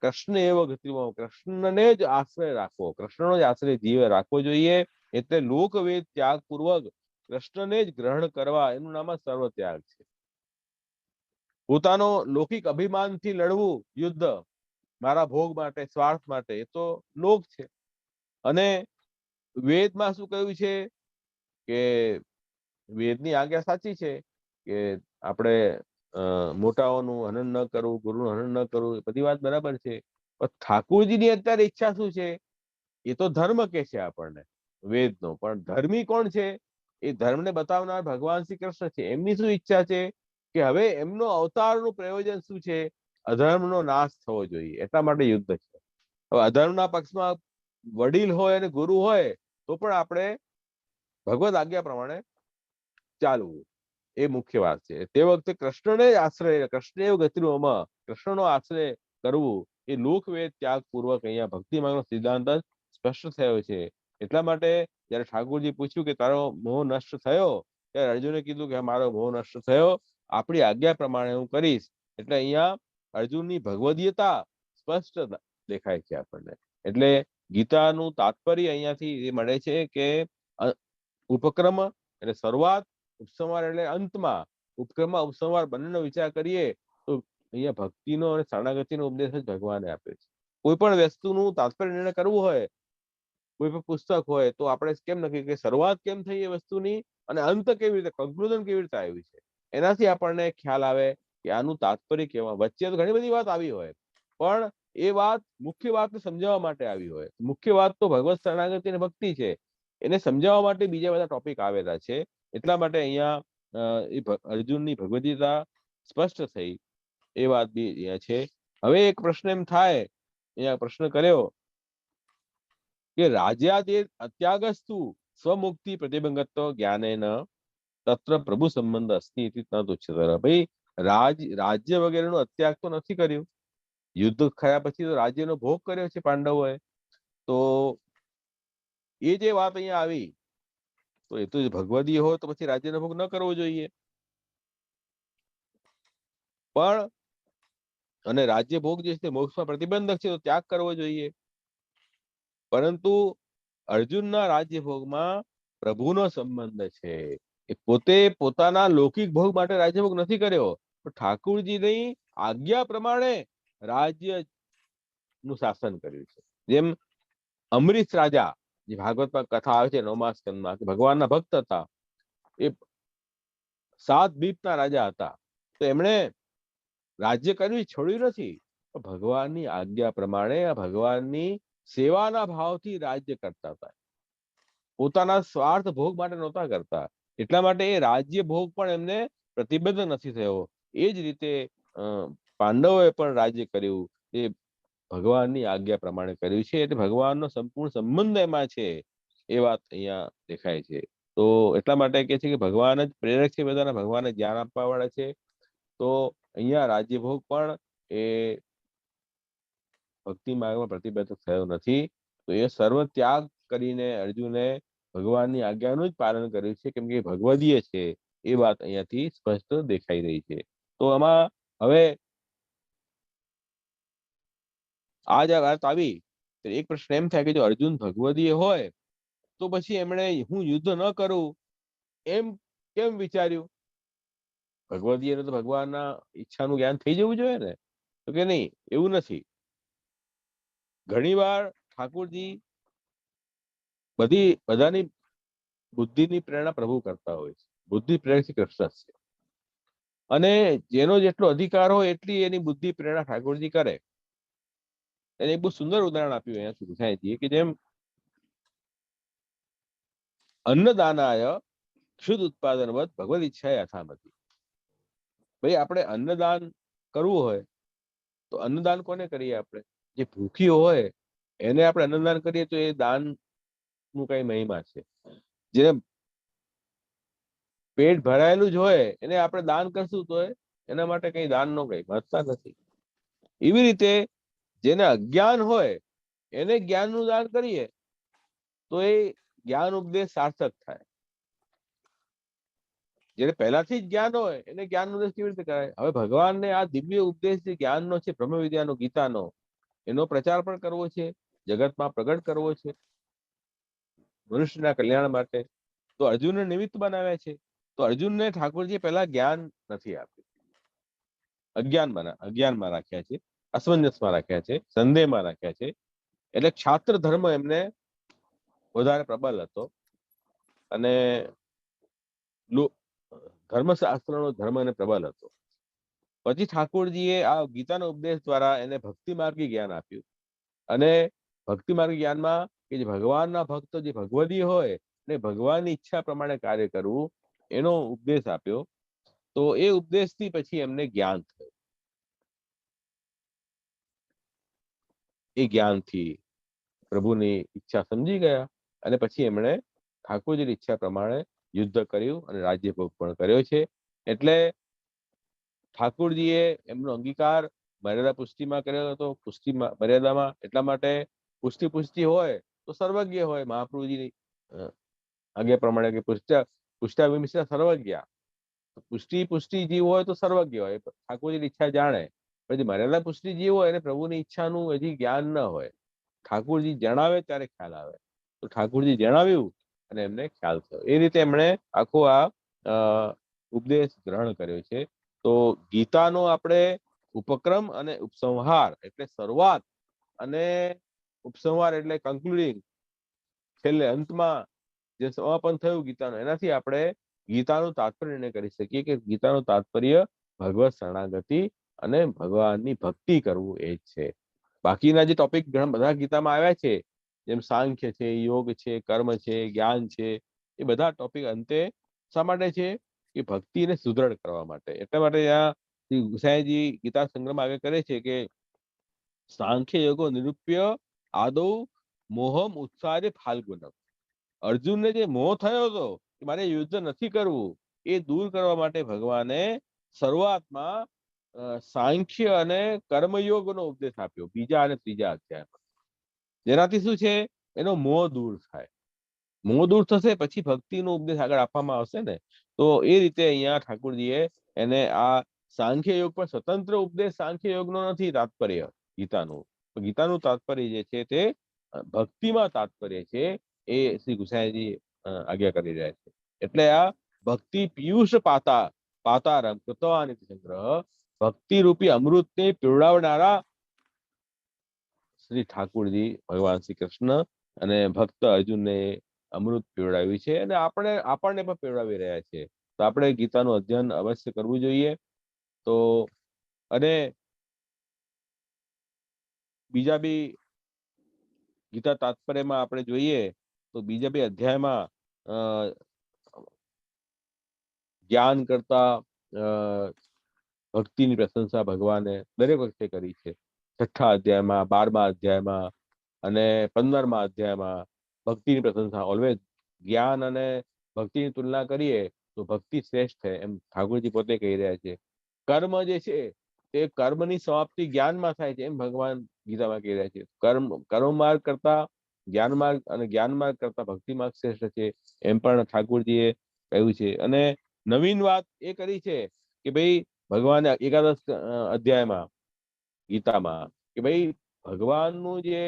કૃષ્ણ એવ ગતિમાં, કૃષ્ણને જ આશ્રય રાખવો, કૃષ્ણનો જ આશ્રય જીવે રાખવો જોઈએ. એટલે લોકવેદ ત્યાગ પૂર્વક કૃષ્ણને જ ગ્રહણ કરવા, એનું નામ જ સર્વ ત્યાગ છે. પોતાનો લૌકિક અભિમાનથી લડવું યુદ્ધ મારા ભોગ માટે, સ્વાર્થ માટે, એ તો લોક છે. અને વેદમાં શું કહ્યું છે કે વેદની આજ્ઞા સાચી છે કે આપણે મોટાઓનું હનન ન કરવું, ગુરુનું હનન ન કરવું, એ બધી વાત બરાબર છે. પણ ઠાકુરજીની અત્યારે ઈચ્છા શું છે? એ તો ધર્મ કે છે આપણને વેદનો, પણ ધર્મી કોણ છે? એ ધર્મને બતાવનાર ભગવાન શ્રી કૃષ્ણ છે. એમની શું ઈચ્છા છે કે હવે એમનો અવતારનું પ્રયોજન શું છે? અધર્મનો નાશ થવો જોઈએ, એટલા માટે યુદ્ધ છે. હવે અધર્મના પક્ષમાં વડીલ હોય અને ગુરુ હોય તો પણ આપણે ભગવદ આજ્ઞા પ્રમાણે ચાલવું એ મુખ્ય વાત છે. તે વખતે કૃષ્ણને જ આશ્રય, કૃષ્ણ એવું ગતિમાં કૃષ્ણનો આશ્રય કરવું એ લોકવેદ ત્યાગ પૂર્વક અહીંયા ભક્તિ માર્ગનો સિદ્ધાંત જ સ્પષ્ટ થયો છે. એટલા માટે જયારે ઠાકોરજી પૂછ્યું કે તારો મોહ નષ્ટ થયો, ત્યારે અર્જુને કીધું કે મારો મોહ નષ્ટ થયો, આપણી આજ્ઞા પ્રમાણે હું કરીશ. એટલે અહીંયા અર્જુનની ભગવદીયતા સ્પષ્ટ દેખાય છે આપણને. એટલે ગીતાનું તાત્પર્ય અહીંયાથી એ મળે છે કે ઉપક્રમ એટલે શરૂઆત, ઉપસંહાર એટલે અંતમાં. ઉપક્રમમાં ઉપસંહાર બંનેનો વિચાર કરીએ તો અહીંયા ભક્તિનો અને શરણાગતિનો ઉપદેશ જ ભગવાને આપ્યો છે. કોઈ પણ વસ્તુનું તાત્પર્ય નિર્ણય કરવું હોય, કોઈ પણ પુસ્તક હોય, તો આપણે કેમ નક્કી કે શરૂઆત કેમ થઈ એ વસ્તુની અને અંત કેવી રીતે, કન્ક્લુઝન કેવી રીતે આવ્યું છે, એનાથી આપણને ખ્યાલ આવે કે આનું તાત્પર્ય કેવા. વચ્ચે તો ઘણી બધી વાત આવી હોય, પણ એ વાત મુખ્ય વાતને સમજાવવા માટે આવી હોય. મુખ્ય વાત તો ભગવત શરણાગતિ અને ભક્તિ છે, એને સમજાવવા માટે બીજા બધા ટોપિક આવેલા છે. એટલા માટે અહીંયા અર્જુનની ભગવદીયતા સ્પષ્ટ થઈ એ વાત બી અહીંયા છે. હવે એક પ્રશ્ન એમ થાય, અહીંયા પ્રશ્ન કર્યો કે રાજ્યાદે અત્યાગસ્તુ સ્વમુક્તિ પ્રતિબંધત્વ જ્ઞાનેન તત્ર પ્રભુ સંબંધ અસ્તિ ઇતિ ન તુચ્છતર. ભાઈ રાજ્ય વગેરેનો અત્યાગ તો નથી કર્યું. યુદ્ધ થયા પછી તો રાજ્યનો ભોગ કર્યો છે પાંડવોએ. તો એ જે વાત અહીંયા આવી, તો એ તો ભગવદીય હોય તો પછી રાજ્યનો ભોગ ન કરવો જોઈએ. પણ અને રાજ્ય ભોગ જે છે મોક્ષમાં પ્રતિબંધક છે, તો ત્યાગ કરવો જોઈએ. પરંતુ અર્જુનના રાજ્ય ભોગમાં પ્રભુનો સંબંધ છે. એ પોતે પોતાના લૌકિક ભોગ માટે રાજ્ય ભોગ નથી કર્યો, પણ ઠાકુરજીની આજ્ઞા પ્રમાણે રાજ્ય નું શાસન કર્યું છે. જેમ અમરીશ રાજા, જે ભાગવતમાં કથા આવે છે 9મા સ્કંદમાં, કે ભગવાનના ભક્ત હતા, એ 7 દ્વીપના રાજા હતા, તો એમણે રાજ્ય કર્યું છોડ્યું નથી, ભગવાનની આજ્ઞા પ્રમાણે ભગવાનની સેવાના ભાવથી રાજ્ય કરતા હતા, પોતાના સ્વાર્થ ભોગ માટે નહોતા કરતા. એટલા માટે એ રાજ્ય ભોગ પણ એમને પ્રતિબદ્ધ નથી થયો. એ જ રીતે પાંડવોએ પણ રાજ્ય કર્યું એ ભગવાનની આજ્ઞા પ્રમાણે કર્યું છે, એટલે ભગવાનનો સંપૂર્ણ સંબંધ એમાં છે, એ વાત અહીંયા દેખાય છે. તો એટલા માટે કહે છે કે ભગવાન જ પ્રેરક છે, બધાને ભગવાને જ્ઞાન આપવા વાળા છે. તો અહીંયા રાજ્યભોગ પણ એ ભક્તિ માર્ગમાં પ્રતિબદ્ધ થયો નથી. તો એ સર્વ ત્યાગ કરીને અર્જુને ભગવાનની આજ્ઞાનું જ પાલન કર્યું છે, કેમ કે ભગવદીય છે, એ વાત અહીંયાથી સ્પષ્ટ દેખાઈ રહી છે. તો આમાં હવે આ જે વાત આવી, એક પ્રશ્ન એમ થાય કે જો અર્જુન ભગવદીય હોય તો પછી એમણે હું યુદ્ધ ન કરું એમ કેમ વિચાર્યું? ભગવદીય તો ભગવાનના ઈચ્છાનું જ્ઞાન થઈ જવું જોઈએ ને, તો કે નહીં, એવું નથી. ઘણીવાર ઠાકોરજી બધાની બુદ્ધિની પ્રેરણા પ્રભુ કરતા હોય છે. બુદ્ધિ પ્રેરક શ્રી કૃષ્ણ છે, અને જેનો જેટલો અધિકાર હોય એટલી એની બુદ્ધિ પ્રેરણા ઠાકોરજી કરે. એને એક બહુ સુંદર ઉદાહરણ આપ્યું અહીંયા શ્રી ગુસાઈજીએ, કે જેમ અન્નદાનાય ક્ષુદ ઉત્પાદનવત ભગવદ ઈચ્છા યથામતી. ભાઈ આપણે અન્નદાન કરવું હોય તો અન્નદાન કોને કરીએ? આપણે જે ભૂખી હોય એને આપણે અન્નદાન કરીએ તો એ દાન નું કઈ મહિમા છે. જેને પેટ ભરાયેલું જ હોય એને આપણે દાન કરશું તો એના માટે કઈ દાન નો કઈ મહત્તા નથી. એવી રીતે જેને અજ્ઞાન હોય એને જ્ઞાનનું દાન કરીએ તો એ જ્ઞાન ઉપદેશ સાર્થક થાય. જેને પહેલાથી જ જ્ઞાન હોય એને જ્ઞાન ઉપદેશ કેવી રીતે કરાય? હવે ભગવાનને આ દિવ્ય ઉપદેશ જે જ્ઞાનનો છે, બ્રહ્મ વિદ્યાનો, ગીતાનો, એનો પ્રચાર પણ કરવો છે, જગતમાં પ્રગટ કરવો છે મનુષ્યના કલ્યાણ માટે. તો અર્જુનને નિમિત્ત બનાવ્યા છે. તો અર્જુનને ઠાકોરજીએ પહેલા જ્ઞાન નથી આપ્યું, અજ્ઞાનમાં રાખ્યા છે, અસમંજસમાં રાખ્યા છે, સંદેહમાં રાખ્યા છે. એટલે ક્ષાત્ર ધર્મ એમને વધારે પ્રબલ હતો, અને ધર્મશાસ્ત્રનો ધર્મ એને પ્રબલ હતો. પછી ઠાકોરજીએ આ ગીતાનો ઉપદેશ દ્વારા એને ભક્તિ માર્ગી જ્ઞાન આપ્યું, અને ભક્તિ માર્ગી જ્ઞાનમાં કે જે ભગવાનના ભક્તો જે ભગવદીય હોય ને ભગવાનની ઈચ્છા પ્રમાણે કાર્ય કરવું, એનો ઉપદેશ આપ્યો. તો એ ઉપદેશથી પછી એમને જ્ઞાન થયું. એ જ્ઞાનથી પ્રભુની ઈચ્છા સમજી ગયા, અને પછી એમણે ઠાકોરજીની ઈચ્છા પ્રમાણે યુદ્ધ કર્યું અને રાજ્યભોગ પણ કર્યો છે. એટલે ઠાકોરજીએ એમનો અંગીકાર મર્યાદા પુષ્ટિમાં કર્યો હતો. પુષ્ટિમાં મર્યાદામાં એટલા માટે પુષ્ટિ હોય તો સર્વજ્ઞ હોય. મહાપ્રભુજીની આજ્ઞા પ્રમાણે કે પુષ્ટા વિમિષ્ટા સર્વજ્ઞ. પુષ્ટિ જીવ હોય તો સર્વજ્ઞ હોય, ઠાકોરજીની ઈચ્છા જાણે. પછી મર્યાદા પુષ્ટિ જીવ હોય એને પ્રભુની ઈચ્છાનું હજી જ્ઞાન ન હોય, ઠાકોરજી જણાવે ત્યારે ખ્યાલ આવે. તો ઠાકોરજી જણાવ્યું અને એમને ખ્યાલ થયો. એ રીતે એમણે આખો આ ઉપદેશ ગ્રહણ કર્યો છે. તો ગીતાનો આપણે ઉપક્રમ અને ઉપસંહાર એટલે શરૂઆત, અને ઉપસંહાર એટલે કન્ક્લુડિંગ, છેલ્લે અંતમાં જે સમાપન થયું ગીતાનું, એનાથી આપણે ગીતાનું તાત્પર્ય નિર્ણય કરી શકીએ કે ગીતાનું તાત્પર્ય ભગવત શરણાગતિ અને ભગવાનની ભક્તિ કરવું એ જ છે. બાકીના જે ટોપિક ઘણા બધા ગીતામાં આવ્યા છે, જેમ સાંખ્ય છે, યોગ છે, કર્મ છે, જ્ઞાન છે, એ બધા ટોપિક અંતે શા માટે છે? કે ભક્તિને સુદૃઢ કરવા માટે. એટલા માટે ત્યાં શ્રી ગુસાઈજી ગીતા સંગ્રહમાં આગળ કરે છે કે સાંખ્ય યોગો નિરૂપ્ય આદૌ મોહમ ઉત્સાહે ફાલ્ગુનમ. અર્જુનને જે મોહ થયો હતો કે મારે યુદ્ધ નથી કરવું, એ દૂર કરવા માટે ભગવાને શરૂઆતમાં સાંખ્ય અને કર્મયોગનો ઉપદેશ આપ્યો, બીજા અને ત્રીજા અધ્યાયમાં. જેનાથી શું છે? એનો મોહ દૂર થાય. મોહ દૂર થશે પછી ભક્તિનો ઉપદેશ આગળ આપવામાં આવશે ને. તો એ રીતે અહીંયા ઠાકોરજીએ એને આ સાંખ્ય યોગ પર સ્વતંત્ર ઉપદેશ સાંખ્ય યોગનો નથી તાત્પર્ય ગીતાનું. ગીતાનું તાત્પર્ય જે છે તે ભક્તિમાં તાત્પર્ય છે, એ શ્રી ગુસાઈજી આજ્ઞા કરી રહ્યા છે. એટલે આ ભક્તિ પિયુષ પાતારમ કૃતવાનિતિ સંગ્રહ, ભક્તિ રૂપી અમૃતને પીવડાવનારા શ્રી ઠાકુરજી ભગવાન શ્રી કૃષ્ણ અને ભક્ત અર્જુનને અમૃત પીવડાવ્યું છે અને આપણને પણ પીવડાવી રહ્યા છે. તો આપણે ગીતાનું અધ્યયન અવશ્ય કરવું જોઈએ. તો અને બીજા બી ગીતા તાત્પર્યમાં આપણે જોઈએ તો બીજા બી અધ્યાયમાં જ્ઞાન કરતા ભક્તિની પ્રશંસા ભગવાને દરેક વખતે કરી છે. 6થા અધ્યાયમાં, 12મા અધ્યાયમાં અને 15મા અધ્યાયમાં ભક્તિની પ્રશંસા ઓલવેઝ. જ્ઞાન અને ભક્તિની તુલના કરીએ તો ભક્તિ શ્રેષ્ઠ છે એમ ઠાકોરજી પોતે કહી રહ્યા છે. કર્મ જે છે તે કર્મની સમાપ્તિ જ્ઞાનમાં થાય છે એમ ભગવાન ગીતામાં કહી રહ્યા છે. કર્મ માર્ગ કરતા જ્ઞાન માર્ગ અને જ્ઞાન માર્ગ કરતા ભક્તિ માર્ગ શ્રેષ્ઠ છે એમ પણ ઠાકોરજીએ કહ્યું છે. અને નવીન વાત એ કરી છે કે ભાઈ ભગવાને 11th અધ્યાયમાં ગીતામાં કે ભાઈ ભગવાનનું જે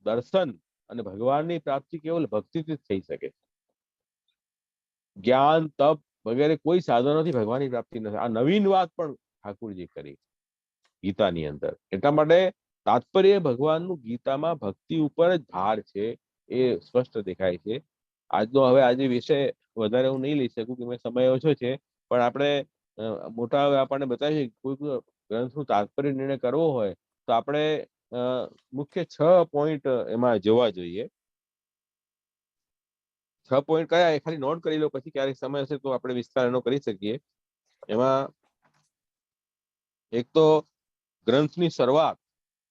દર્શન અને ભગવાનની પ્રાપ્તિ કેવલ ભક્તિથી જ થઈ શકે. જ્ઞાન, તપ વગેરે કોઈ સાધનોથી ભગવાનની પ્રાપ્તિ નથી. આ નવીન વાત પણ ઠાકુરજી કરી ગીતાની અંદર. એટલા માટે તાત્પર્ય ભગવાનનું ગીતામાં ભક્તિ ઉપર જ ભાર છે એ સ્પષ્ટ દેખાય છે. આજે વિષય વધારે હું નહીં લઈ શકું કે સમય ઓછો છે, પણ આપણે મોટા આપણને બતાવી કોઈ ગ્રંથનું તાત્પર્ય નિર્ણય કરવો હોય તો આપણે મુખ્ય 6 પોઈન્ટ એમાં જોવા જોઈએ. 6 પોઈન્ટ કયા એ ખાલી નોટ કરી લો, પછી ક્યારેક સમય હશે તો આપણે વિસ્તાર એનો કરી શકીએ. એમાં એક તો ગ્રંથની શરૂઆત.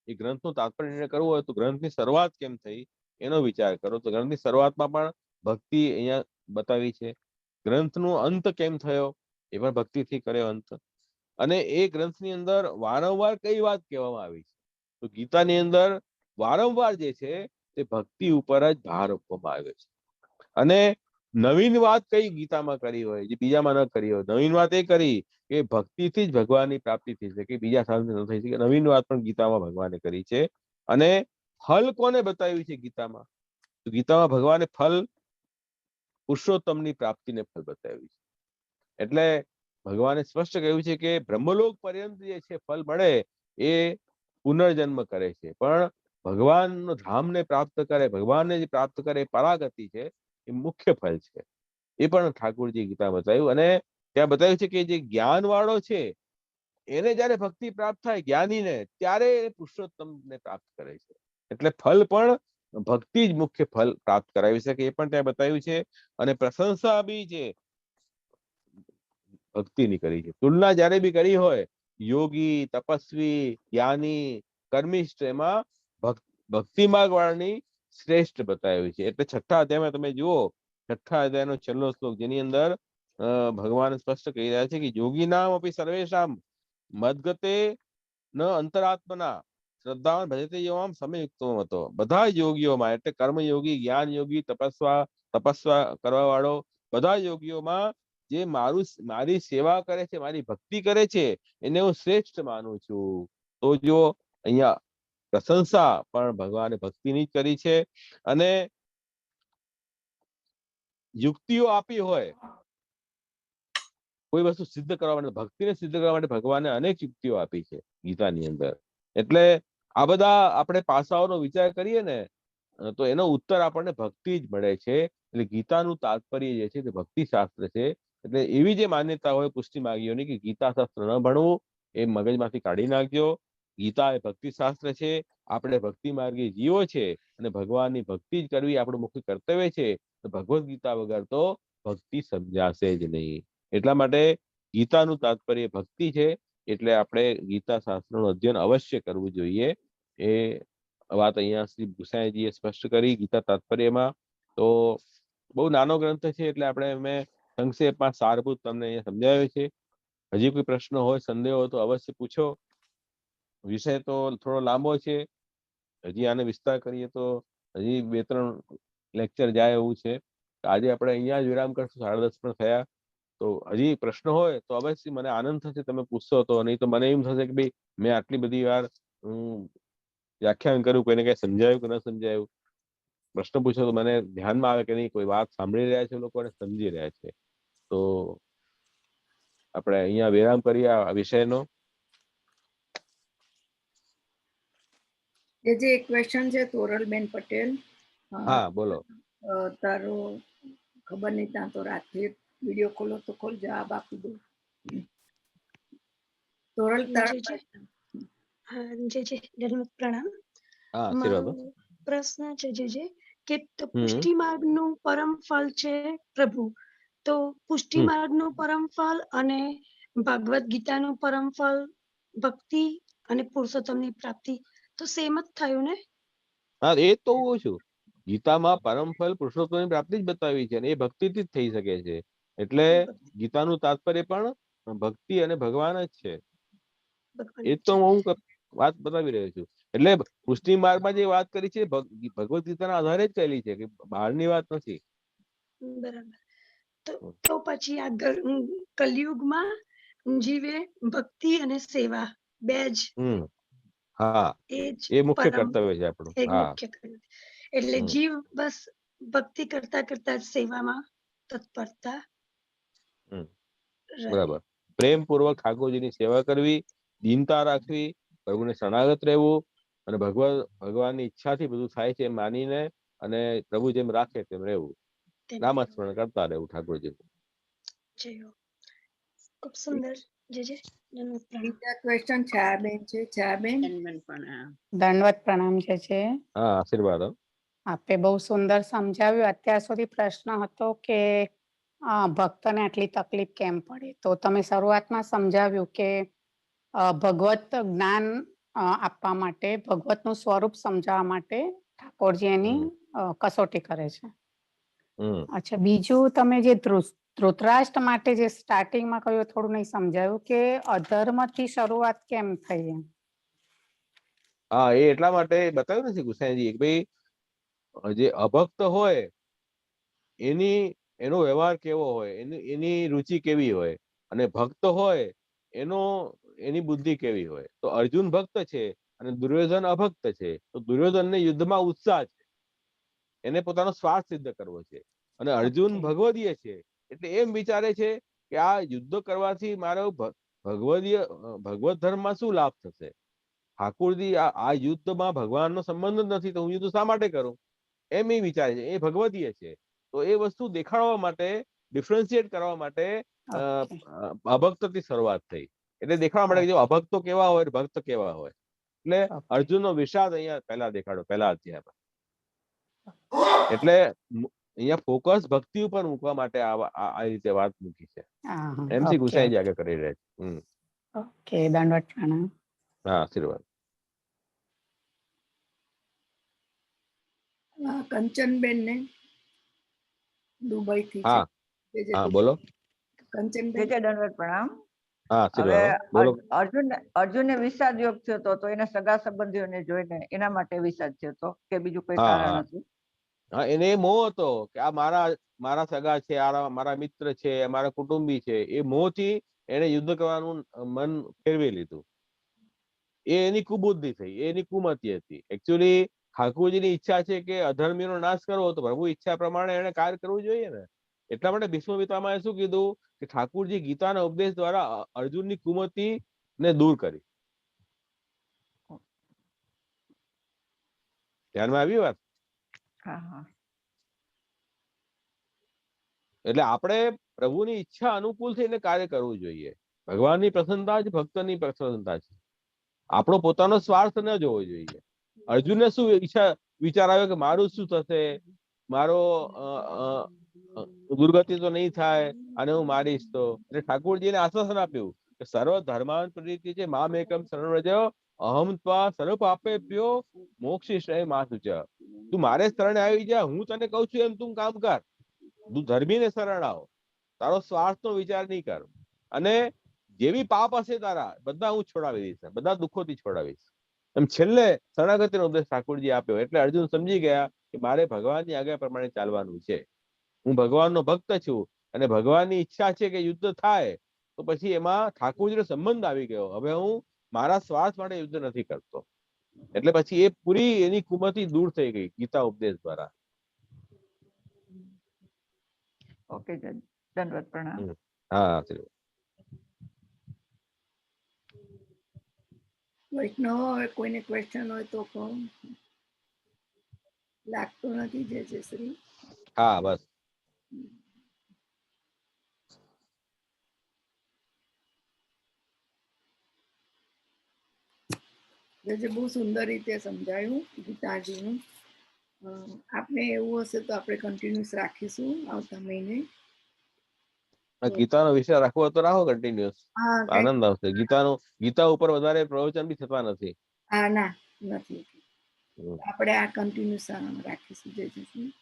એ ગ્રંથનું તાત્પર્ય નિર્ણય કરવું હોય તો ગ્રંથની શરૂઆત કેમ થઈ એનો વિચાર કરો. તો ગ્રંથની શરૂઆતમાં પણ ભક્તિ અહીંયા બતાવી છે. ગ્રંથનો અંત કેમ થયો એ પણ ભક્તિથી કર્યો અંત. અને એ ગ્રંથની અંદર વારંવાર કઈ વાત કહેવામાં આવી છે તો ગીતાની અંદર વારંવાર જે છે તે ભક્તિ ઉપર જ ભાર આપવામાં આવ્યો છે. અને નવીન વાત કઈ ગીતામાં કરી હોય જે બીજામાં ન કરી હોય. નવીન વાત એ કરી કે ભક્તિથી જ ભગવાનની પ્રાપ્તિ થઈ શકે, બીજા સાધનથી ન થઈ શકે. નવીન વાત પણ ગીતામાં ભગવાને કરી છે. અને ફલ કોને બતાવ્યું છે ગીતામાં? તો ગીતામાં ભગવાને ફલ પુરુષોત્તમની પ્રાપ્તિને ફલ બતાવ્યું છે. એટલે ભગવાને સ્પષ્ટ કહ્યું છે કે બ્રહ્મલોક પર્યંત જે છે ફલ મળે એ પુનર્જન્મ કરે છે, પણ ભગવાનનો ધામને પ્રાપ્ત કરે, ભગવાનને જે પ્રાપ્ત કરે એ પરાગતિ છે, એ મુખ્ય ફલ છે. એ પણ ઠાકોરજી ગીતા બતાવ્યું. અને ત્યાં બતાવ્યું છે કે જે જ્ઞાન વાળો છે એને જયારે ભક્તિ પ્રાપ્ત થાય જ્ઞાનીને, ત્યારે એ પુરુષોત્તમને પ્રાપ્ત કરે છે. એટલે ફલ પણ ભક્તિ જ મુખ્ય ફલ પ્રાપ્ત કરાવી શકે એ પણ ત્યાં બતાવ્યું છે. અને પ્રશંસા બી છે ભક્તિની કરી છે. તુલના જયારે બી કરી હોય યોગી, તપસ્વી, જ્ઞાની, કર્મિષ્ઠ, એમાં ભક્તિ માર્ગ વાળાની શ્રેષ્ઠ બતાવ્યું છે. એટલે 6થા અધ્યાયમાં તમે જુઓ, 6થા અધ્યાયનો છેલ્લો શ્લોક જેની અંદર ભગવાન સ્પષ્ટ કહી રહ્યા છે કે યોગીનામ અપી સર્વેષામ મદગતે ન અંતરાત્મના શ્રદ્ધાવાન ભજતે યોમામ સમયુક્તો હતો. બધા યોગીઓમાં એટલે કર્મયોગી, જ્ઞાન યોગી, તપસ્વા કરવા વાળો, બધા યોગીઓમાં જે મારી સેવા કરે છે, મારી ભક્તિ કરે છે, એને હું શ્રેષ્ઠ માનું છું. તો જો અહીંયા પ્રશંસા પણ ભગવાને ભક્તિની જ કરી છે. અને યુક્તિઓ આપી હોય કોઈ વસ્તુ સિદ્ધ કરવા માટે, ભક્તિને સિદ્ધ કરવા માટે ભગવાને અનેક યુક્તિઓ આપી છે ગીતાની અંદર. એટલે આ બધા આપણે પાસાઓનો વિચાર કરીએ ને તો એનો ઉત્તર આપણને ભક્તિ જ મળે છે. એટલે ગીતાનું તાત્પર્ય જે છે તે ભક્તિ શાસ્ત્ર છે. એટલે એવી જે માન્યતા હોય પુષ્ટિ માર્ગીઓની કે ગીતા શાસ્ત્ર ન ભણવું એ મગજમાંથી કાઢી નાખજો. ગીતા એ ભક્તિ શાસ્ત્ર છે. આપણે ભક્તિ માર્ગી જીવો છે અને ભગવાનની ભક્તિ જ કરવી આપણું મુખ્ય કર્તવ્ય છે. તો ભગવદ્ ગીતા વગર તો ભક્તિ સમજાશે જ નહીં. એટલા માટે ગીતાનું તાત્પર્ય ભક્તિ છે. એટલે આપણે ગીતા શાસ્ત્રનું અધ્યયન અવશ્ય કરવું જોઈએ. એ વાત અહીંયા શ્રી ગુસાઈજીએ સ્પષ્ટ કરી ગીતા તાત્પર્યમાં. તો બહુ નાનો ગ્રંથ છે એટલે આપણે મેં સંક્ષેપમાં સારભૂત તમને અહીંયા સમજાવ્યો છે. હજી કોઈ પ્રશ્ન હોય, સંદેહ હોય તો અવશ્ય પૂછો. વિષય તો થોડો લાંબો છે, હજી આને વિસ્તાર કરીએ તો હજી 2-3 લેક્ચર જાય એવું છે. આજે આપણે અહીંયા જ વિરામ કરશું, 10:30 પણ થયા. તો હજી પ્રશ્ન હોય તો અવશ્ય મને આનંદ થશે તમે પૂછશો તો. નહીં તો મને એમ થશે કે ભાઈ મેં આટલી બધી વાર વ્યાખ્યાન કર્યું, કોઈને કઈ સમજાયું કે ન સમજાયું. પ્રશ્ન પૂછો તો મને ધ્યાનમાં આવે કે નહીં કોઈ વાત સાંભળી રહ્યા છે લોકો અને સમજી રહ્યા છે. તો આપણે અહીંયા વિરામ કરીએ આ વિષયનો. જે એક ક્વેશ્ચન છે તોરલબેન પટેલ. હા બોલો. તારો ખબર નહીં, ત્યાં તો રાત્રે વિડીયો ખોલો તો ખોલ, જવાબ આપી દો. તોરલ તારા question. હા જે ધન્યવાદ પ્રણામ. હા આશીર્વાદ. મારો પ્રશ્ન છે જે કે હમ પુષ્ટિ માર્ગનું પરમ ફળ છે પ્રભુ, તો પુષ્ટિ માર્ગનું પરમ ફળ અને ભગવદ ગીતાનું પરમ ફળ ભક્તિ અને પુરુષોત્તમની પ્રાપ્તિ, તો સેમ જ થયું ને? હા એ જ તો હું છું. ગીતામાં પરમ ફલ પુરુષોત્તમની પ્રાપ્તિ જ બતાવી છે અને એ ભક્તિથી જ થઈ શકે છે. એટલે ગીતાનું તાત્પર્ય પણ ભક્તિ અને ભગવાન જ છે. એ તો હું વાત બતાવી રહ્યો છું. એટલે પુષ્ટિ માર્ગમાં જે વાત કરી છે ભગવદ ગીતાના આધારે જ કહેલી છે કે બહારની વાત નથી. બરાબર. તો પછી આ કલયુગમાં જીવે ભક્તિ અને સેવા બે જ, હા એ એ મુખ્ય પરમ કર્તવ્ય છે આપણું. એક હા મુખ્ય કર્યું. એટલે જીવ બસ ભક્તિ કરતા કરતા સેવામાં તત્પરતા રહે. બરાબર. પ્રેમપૂર્વક ઠાકોરજીની સેવા કરવી, દીનતા રાખવી, પ્રભુને શરણાગત રહેવું અને ભગવાનની ઈચ્છાથી બધું થાય છે એમ માનીને અને પ્રભુ જેમ રાખે તેમ રહેવું. નામસ્મરણ કરતા રહેવું ઠાકોરજી. ખૂબ સુંદર. બીજા ક્વેશ્ચન છાયાબેન છે. છાયાબેન. દંડવત પ્રણામ છે. હા આશીર્વાદ. આપે બહુ સુંદર સમજાવ્યું. અત્યાર સુધી પ્રશ્ન હતો કે ભક્તને આટલી તકલીફ કેમ પડે, તો તમે શરૂઆતમાં સમજાવ્યું કે ભગવત જ્ઞાન આપવા માટે, ભગવતનું સ્વરૂપ સમજાવવા માટે ઠાકોરજી એની કસોટી કરે છે. અચ્છા, બીજું તમે જે ધૃતરાષ્ટ્ર માટે જે સ્ટાર્ટિંગમાં કહ્યું થોડું નહીં સમજાયું કે અધર્મથી શરૂઆત કેમ થઈ એમ. હા એ એટલા માટે બતાવ્યું નથી ગુસાઈજી કે ભાઈ જે અભક્ત હોય એનો વ્યવહાર કેવો હોય, એની રુચિ કેવી હોય, અને ભક્ત હોય એની બુદ્ધિ કેવી હોય. તો અર્જુન ભક્ત છે અને દુર્યોધન અભક્ત છે. તો દુર્યોધનને યુદ્ધમાં ઉત્સાહ છે, એને પોતાનો સ્વાર્થ સિદ્ધ કરવો છે. અને અર્જુન ભગવદીય છે એટલે એમ વિચારે છે કે આ યુદ્ધ કરવાથી મારો ભગવત ધર્મમાં શું લાભ થશે. ઠાકોરજી આ યુદ્ધમાં ભગવાનનો સંબંધ જ નથી તો હું યુદ્ધ શા માટે કરું, એમ એ વિચારે છે. એ ભગવદીય છે. તો એ વસ્તુ દેખાડવા માટે, ડિફરન્શિએટ કરવા માટે અભક્તથી શરૂઆત થઈ. એટલે દેખાડવા માટે જો અભક્તો કેવા હોય, ભક્ત કેવા હોય. એટલે અર્જુનનો વિષાદ અહીંયા પહેલા દેખાડો, પહેલા અધ્યાયમાં. એટલે અહીંયા ફોકસ ભક્તિ ઉપર મૂકવા માટે આ રીતે વાત મૂકી છે. એમસી ગુસાઈજી આગળ કરી રહ્યા છે. ઓકે, દંડવત પ્રણામ. હા આશીર્વાદ. કંચનબેન ને દુબઈ થી છે. હા બોલો. કંચનબેન. દંડવત પ્રણામ. હા હવે બોલો. અર્જુનને વિષાદ યોગ થયો હતો, તો એના સગા સંબંધીઓને જોઈને એના માટે વિષાદ થયો હતો કે બીજું કોઈ કારણ હતું? હા એને મોહ હતો કે આ મારા સગા છે, મારા મિત્ર છે, મારા કુટુંબી છે. એ મોહથી એને યુદ્ધ કરવાનું મન ફેરવી લીધું. એ એની કુબુદ્ધિ થઈ, એની કુમતી હતી. એકચ્યુઅલી ઠાકોરજીની ઈચ્છા છે કે અધર્મીનો નાશ કરવો, તો પ્રભુ ઈચ્છા પ્રમાણે એને કાર્ય કરવું જોઈએ ને. એટલા માટે ભીષ્મ પિતામહે શું કીધું કે ઠાકોરજી ગીતાના ઉપદેશ દ્વારા અર્જુનની કુમતી ને દૂર કરી. ધ્યાનમાં આવી વાત? એટલે આપણે પ્રભુની ઈચ્છા અનુકૂળ થઈને કાર્ય કરવું જોઈએ. ભગવાનની પ્રસન્નતા જ ભક્તની પ્રસન્નતા છે. આપણો પોતાનો સ્વાર્થ ન જોવો જોઈએ. અર્જુનને શું વિચાર આવ્યો કે મારું શું થશે, મારો દુર્ગતિ તો નહીં થાય અને હું મારીશ તો. એટલે ઠાકોરજીને આશ્વાસન આપ્યું કે સર્વ ધર્માન પ્રવૃત્તિ છે મામ એકમ શરણ વ્રજ અહમ ત્વા સર્વ પાપેભ્યો મોક્ષિષ્યે મા શુચ. તું મારે શરણે આવી જા, હું તને કહું છું એમ તું કામ કર. તું ધર્મીને શરણ આવ, તારો સ્વાર્થનો વિચાર નહીં કર, અને જેવી પાપ હશે તારા બધા હું છોડાવી દઈશ, બધા દુઃખોથી છોડાવીશ. એમ છેલ્લે શરણાગતિનો ઉપદેશ ઠાકોરજી આપ્યો. એટલે અર્જુન સમજી ગયા કે મારે ભગવાનની આજ્ઞા પ્રમાણે ચાલવાનું છે. હું ભગવાનનો ભક્ત છું અને ભગવાનની ઈચ્છા છે કે યુદ્ધ થાય, તો પછી એમાં ઠાકોરજીનો સંબંધ આવી ગયો. હવે હું મારા સ્વાર્થ માટે યુદ્ધ નથી કરતો. એટલે પછી એ પૂરી એની કુમતી દૂર થઈ ગઈ ગીતા ઉપદેશ દ્વારા. ઓકે, દંડવત પ્રણામ. હા વૈષ્ણવ હવે કોઈને ક્વેશ્ચન હોય તો કહો. લાગતું નથી જય શ્રી. હા બસ. જે બહુ સુંદર રીતે સમજાયું ગીતાજીનું. આપને એવું હશે તો આપણે કન્ટિન્યુઅસ રાખીશું આવતા મહિને. ગીતાનો વિષય રાખવો હોય તો રાખો કન્ટિન્યુઅસ, હા કંઈક- આનંદ આવશે. ગીતા ઉપર વધારે પ્રવચન બી થતા નથી. હા ના નથી. આપણે આ કન્ટિન્યુઅસ રાખીશું જય શ્રી.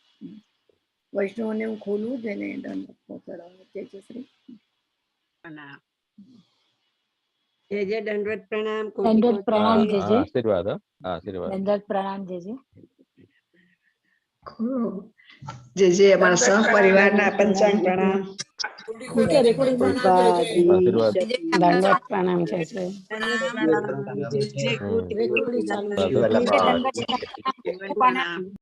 વૈષ્ણવને હું ખોલું જેને દંડ પહોંચાડવાનો જય શ્રી. જય દંડવત પ્રણામ. દંડવત પ્રણામ કોટી જય. આશીર્વાદ. આશીર્વાદ. દંડવત પ્રણામ જય. જય અમારા સહપરિવારના પંચાંગ પ્રણામ. આશીર્વાદ. દંડવત પ્રણામ જય શ્રી. જય રેકોર્ડિંગ ચાલુ છે. બસ. દંડવત પ્રણામ.